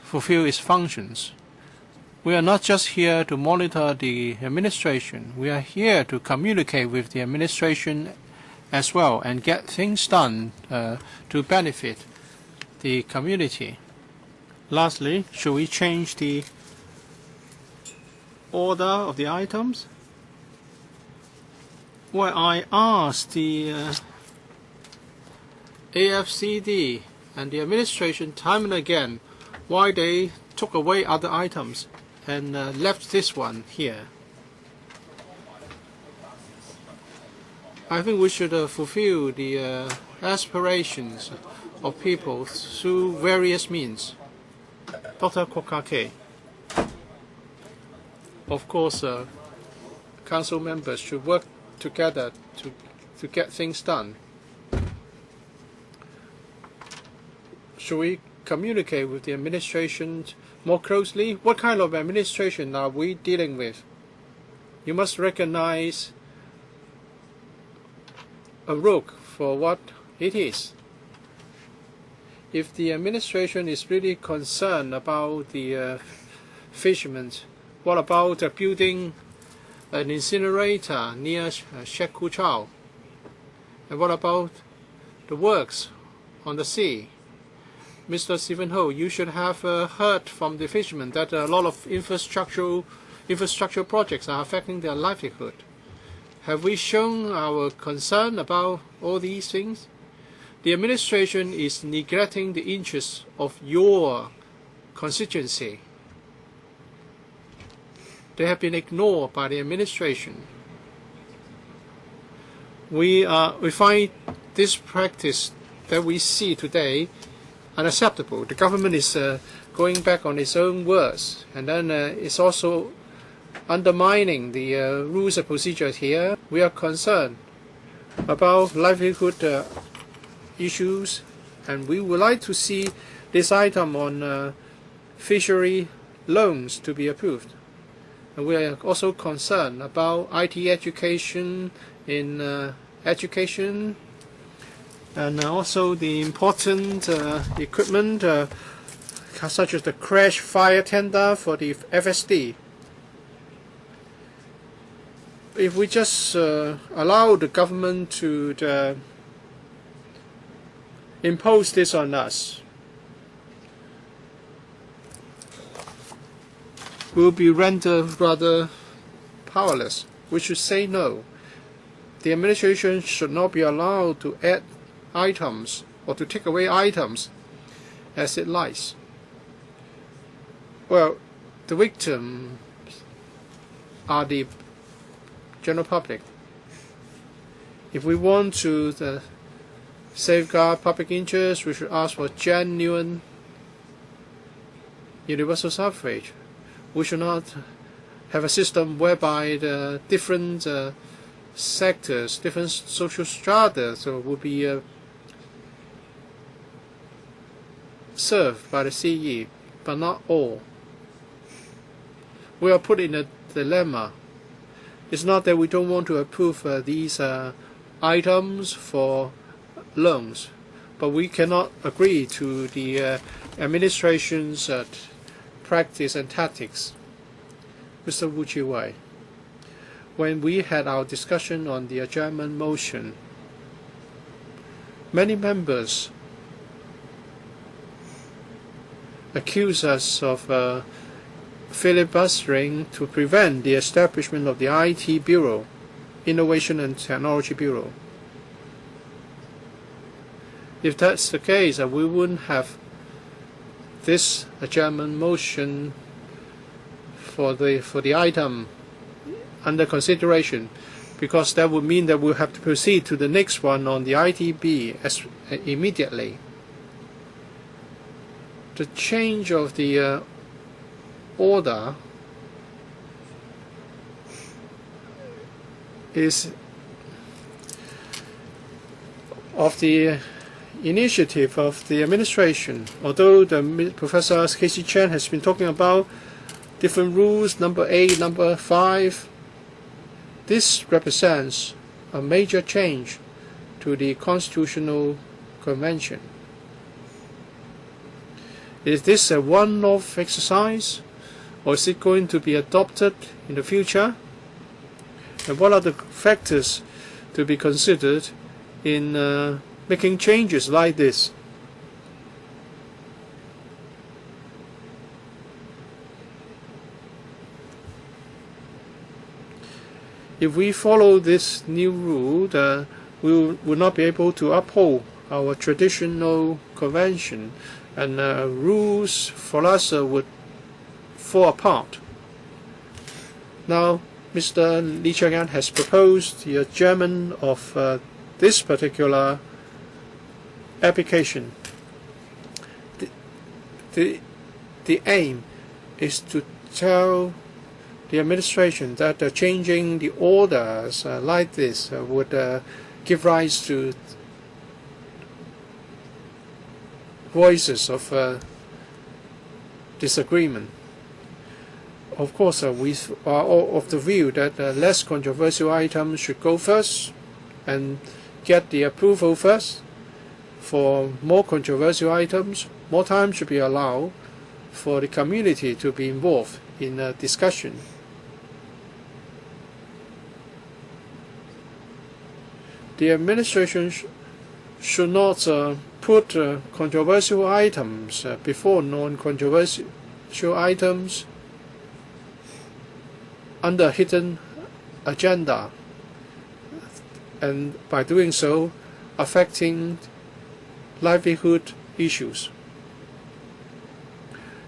fulfill its functions. We are not just here to monitor the administration. We are here to communicate with the administration as well and get things done to benefit the community. Lastly, should we change the order of the items? Well, I asked the AFCD and the administration time and again why they took away other items and left this one here. I think we should fulfill the aspirations of people through various means. Dr. Kokake. Of course, council members should work together to get things done. Should we communicate with the administration more closely? What kind of administration are we dealing with? You must recognize a rook for what it is. If the administration is really concerned about the fishermen, what about building an incinerator near Shek Koo Chau? And what about the works on the sea? Mr. Stephen Ho, you should have heard from the fishermen that a lot of infrastructure projects are affecting their livelihood. Have we shown our concern about all these things? The administration is neglecting the interests of your constituency. They have been ignored by the administration. We find this practice that we see today unacceptable. The government is going back on its own words, and then it's also undermining the rules and procedures here. We are concerned about livelihood issues, and we would like to see this item on fishery loans to be approved. And we are also concerned about IT education in education, and also the important equipment such as the crash fire tender for the FSD. If we just allow the government to impose this on us, we will be rendered rather powerless. We should say no. The administration should not be allowed to add items or to take away items as it likes. Well, the victims are the general public. If we want to safeguard public interest, we should ask for genuine universal suffrage. We should not have a system whereby the different sectors, different social strata will be served by the CE, but not all. We are put in a dilemma. It's not that we don't want to approve these items for loans, but we cannot agree to the administration's practice and tactics. Mr. Wu Chi-wei, when we had our discussion on the adjournment motion, many members accuse us of filibustering to prevent the establishment of the IT Bureau, Innovation and Technology Bureau. If that's the case, we wouldn't have this adjournment motion for the item under consideration, because that would mean that we'll have to proceed to the next one on the ITB immediately. The change of the order is of the initiative of the administration. Although Professor Casey Chen has been talking about different rules, number 8, number 5, this represents a major change to the Constitutional Convention. Is this a one-off exercise, or is it going to be adopted in the future? And what are the factors to be considered in making changes like this? If we follow this new rule, we will not be able to uphold our traditional convention, and rules for us would fall apart. Now, Mr. Lee Cheuk-yan has proposed the adjournment of this particular application. The aim is to tell the administration that changing the orders like this would give rise to voices of disagreement. Of course, we are all of the view that less controversial items should go first and get the approval first. For more controversial items, more time should be allowed for the community to be involved in a discussion. The administration should not put controversial items before non-controversial items under hidden agenda, and by doing so affecting livelihood issues.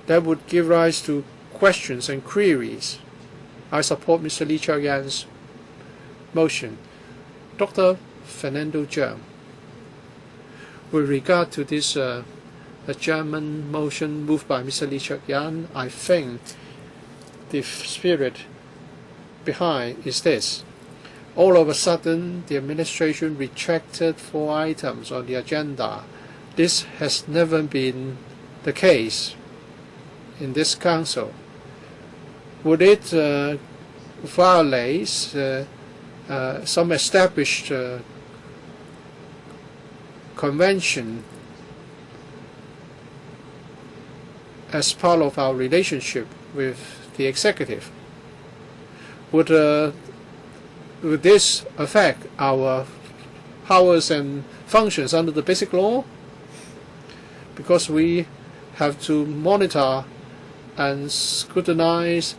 That would give rise to questions and queries. I support Mr. Lee Cheuk-yan's motion. Dr. Fernando Cheung, with regard to this adjournment motion moved by Mr. Lee Cheuk-yan, I think the spirit behind is this. All of a sudden, the administration rejected 4 items on the agenda. This has never been the case in this council. Would it violate some established convention as part of our relationship with the executive? Would this affect our powers and functions under the Basic Law? Because we have to monitor and scrutinize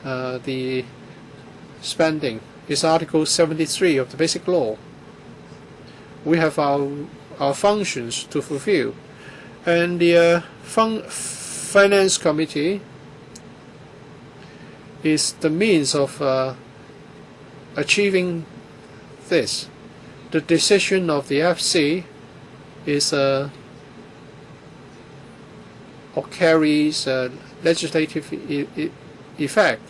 the spending. It's Article 73 of the Basic Law. We have our functions to fulfill. And the Finance Committee is the means of achieving this. The decision of the FC is or carries legislative effect.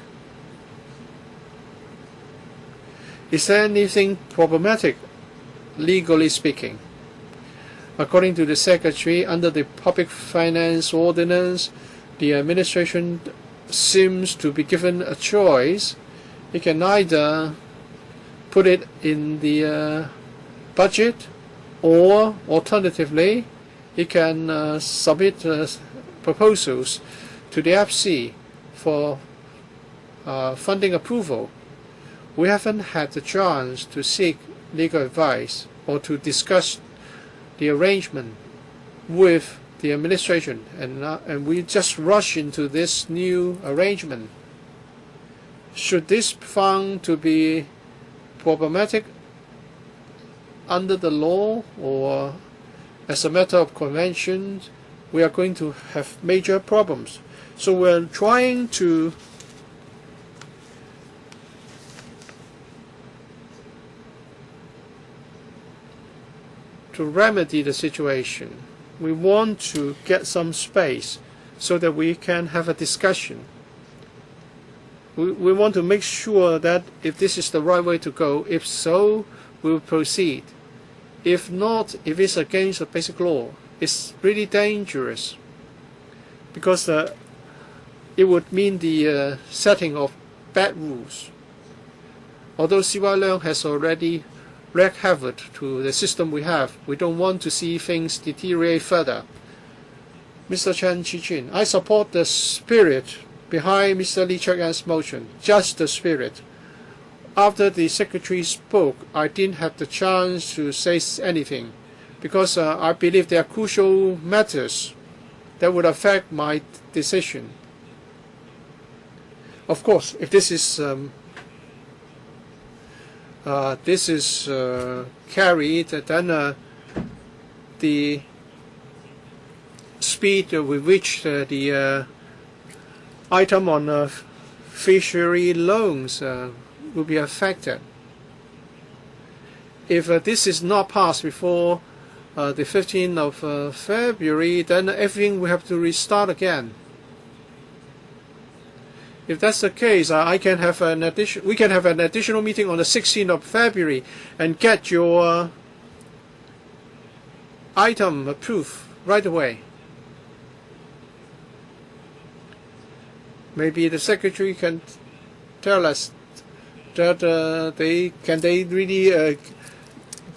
Is there anything problematic, legally speaking? According to the Secretary, under the Public Finance Ordinance, the administration seems to be given a choice. It can either put it in the budget, or alternatively, it can submit proposals to the FC for funding approval. We haven't had the chance to seek legal advice or to discuss the arrangement with the administration, and we just rush into this new arrangement. Should this found to be problematic under the law or as a matter of convention, we are going to have major problems. So we're trying to remedy the situation. We want to get some space so that we can have a discussion. We want to make sure that if this is the right way to go, if so, we'll proceed. If not, if it's against the basic law, it's really dangerous because it would mean the setting of bad rules. Although CY Leung has already wreaked havoc to the system we have, we don't want to see things deteriorate further. Mr. Chen Chi-Chin, I support the spirit behind Mr. Lee Cheuk-Yan's motion, just the spirit. After the Secretary spoke, I didn't have the chance to say anything because I believe there are crucial matters that would affect my decision. Of course, if this is carried, then the speed with which the item on fishery loans will be affected. If this is not passed before the 15th of February, then everything will have to restart again. If that's the case, we can have an additional meeting on the 16th of February and get your item approved right away. Maybe the Secretary can tell us that they really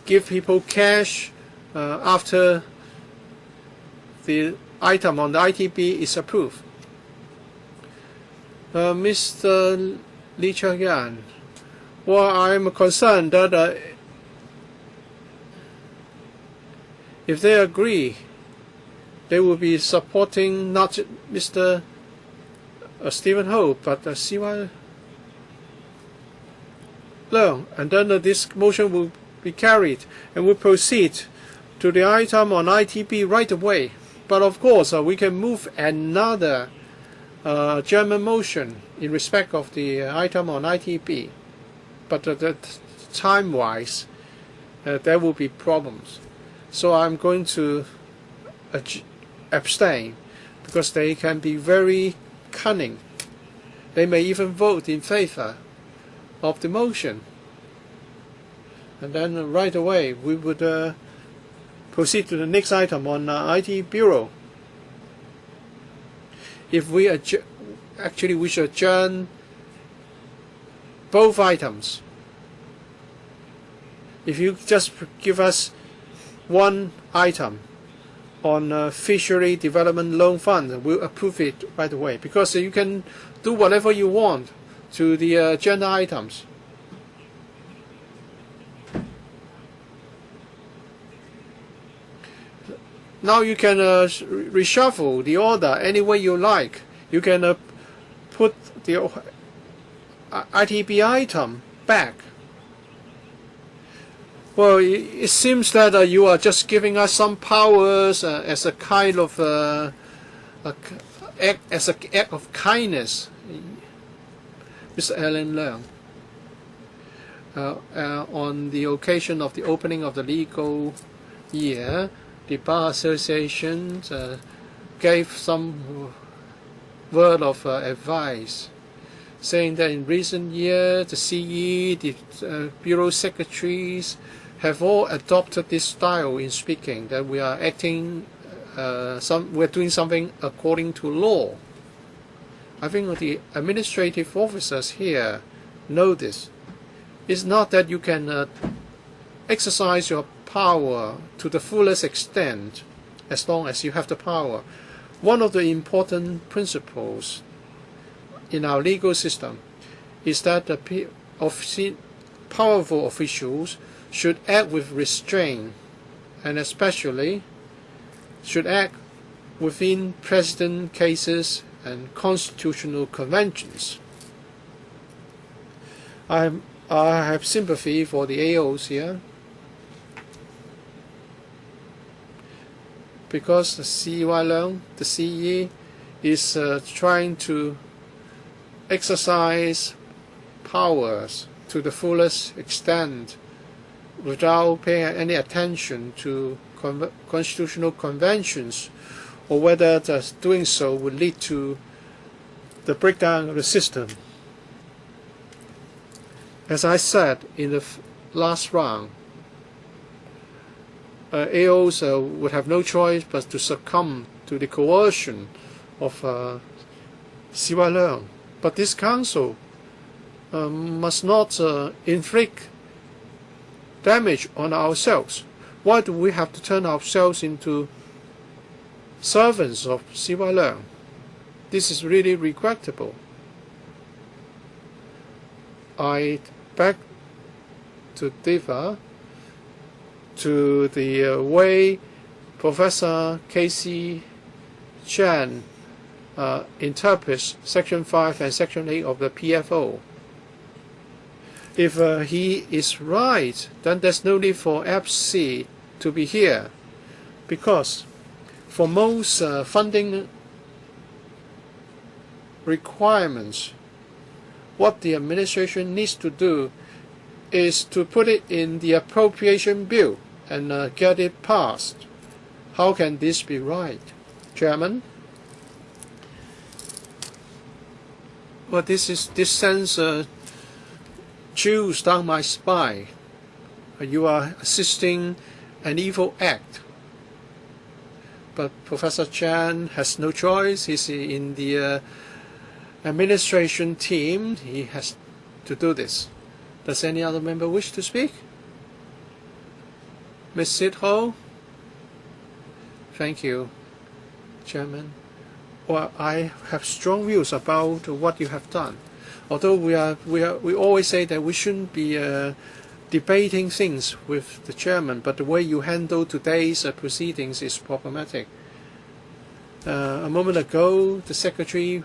give people cash after the item on the ITB is approved. Mr. Lee Cheuk-Yan, well, I'm concerned that if they agree, they will be supporting not Mr. Stephen Ho, but CY Leung, and then this motion will be carried and will proceed to the item on ITB right away. But of course, we can move another German motion in respect of the item on ITB, but time-wise, there will be problems. So I'm going to abstain because they can be very cunning. They may even vote in favor of the motion, and then right away we would proceed to the next item on IT Bureau. If we actually we should adjourn both items. If you just give us one item on fishery development loan fund, we'll approve it right away because you can do whatever you want to the agenda items. Now you can reshuffle the order any way you like. You can put the ITB item back. Well, it seems that you are just giving us some powers as a kind of as an act of kindness, Mr. Alan Leung. On the occasion of the opening of the legal year, the Bar Association gave some word of advice, saying that in recent years, the CE, the Bureau Secretaries have all adopted this style in speaking, that we are acting, we're doing something according to law. I think the administrative officers here know this. It's not that you can exercise your power to the fullest extent as long as you have the power. One of the important principles in our legal system is that the powerful officials should act with restraint, and especially should act within precedent cases and constitutional conventions. I have sympathy for the AOs here, because the CY Leung, the CE, is trying to exercise powers to the fullest extent without paying any attention to constitutional conventions, or whether doing so would lead to the breakdown of the system. As I said in the last round, AOs would have no choice but to succumb to the coercion of CY Leung. But this council must not inflict damage on ourselves. Why do we have to turn ourselves into servants of CY Leung? This is really regrettable. I beg to differ to the way Professor Casey Chan interprets Section 5 and Section 8 of the PFO. If he is right, then there's no need for FC to be here, because for most funding requirements, what the administration needs to do is to put it in the appropriation bill and get it passed. How can this be right, Chairman? Well, this sends chills down my spine. You are assisting an evil act. But Professor Chan has no choice. He's in the administration team. He has to do this. Does any other member wish to speak? Ms. Sidho? Thank you, Chairman. Well, I have strong views about what you have done. Although we always say that we shouldn't be debating things with the chairman, but the way you handle today's proceedings is problematic. A moment ago, the secretary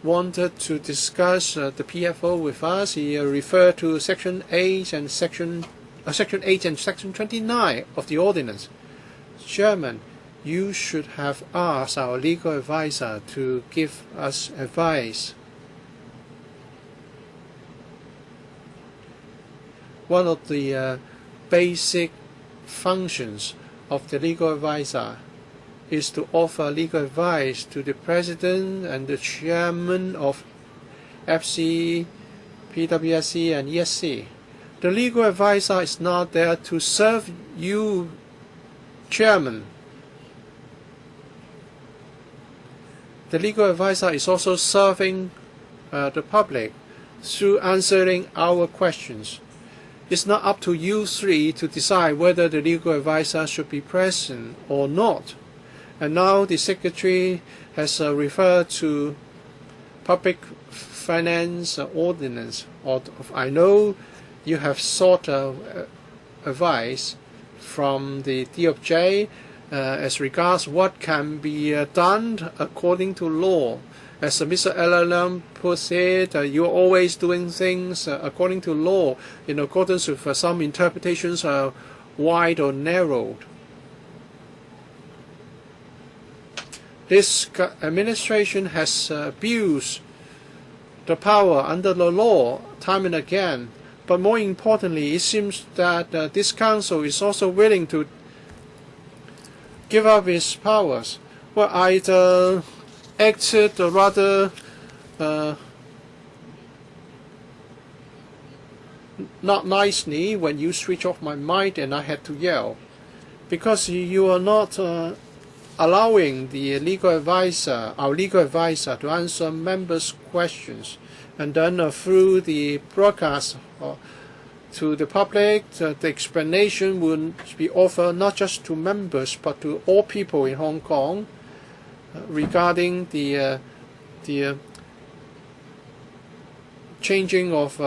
wanted to discuss the PFO with us. He referred to Section 8 and Section 29 of the ordinance. Chairman, you should have asked our legal advisor to give us advice. One of the basic functions of the legal advisor is to offer legal advice to the president and the chairman of FC, PWSC, and ESC. The legal advisor is not there to serve you, chairman. The legal advisor is also serving the public through answering our questions. It's not up to you three to decide whether the legal advisor should be present or not. And now the secretary has referred to public finance ordinance. I know you have sought advice from the DOJ as regards what can be done according to law. As Mr. Leung puts it, you're always doing things according to law, in accordance with some interpretations wide or narrowed. This administration has abused the power under the law time and again, but more importantly, it seems that this council is also willing to give up its powers. Well, I'd acted rather not nicely when you switched off my mic and I had to yell, because you are not allowing the legal advisor, our legal advisor, to answer members' questions, and then through the broadcast to the public. The explanation will be offered not just to members but to all people in Hong Kong regarding the changing of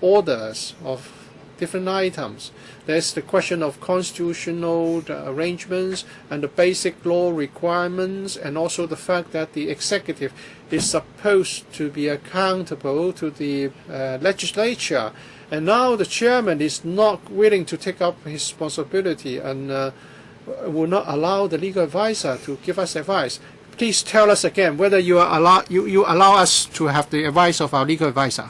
orders of different items. There's the question of constitutional arrangements and the basic law requirements, and also the fact that the executive is supposed to be accountable to the legislature. And now the chairman is not willing to take up his responsibility and will not allow the legal advisor to give us advice. Please tell us again whether you allow us to have the advice of our legal advisor.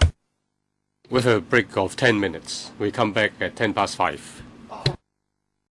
With a break of 10 minutes. We come back at 5:10.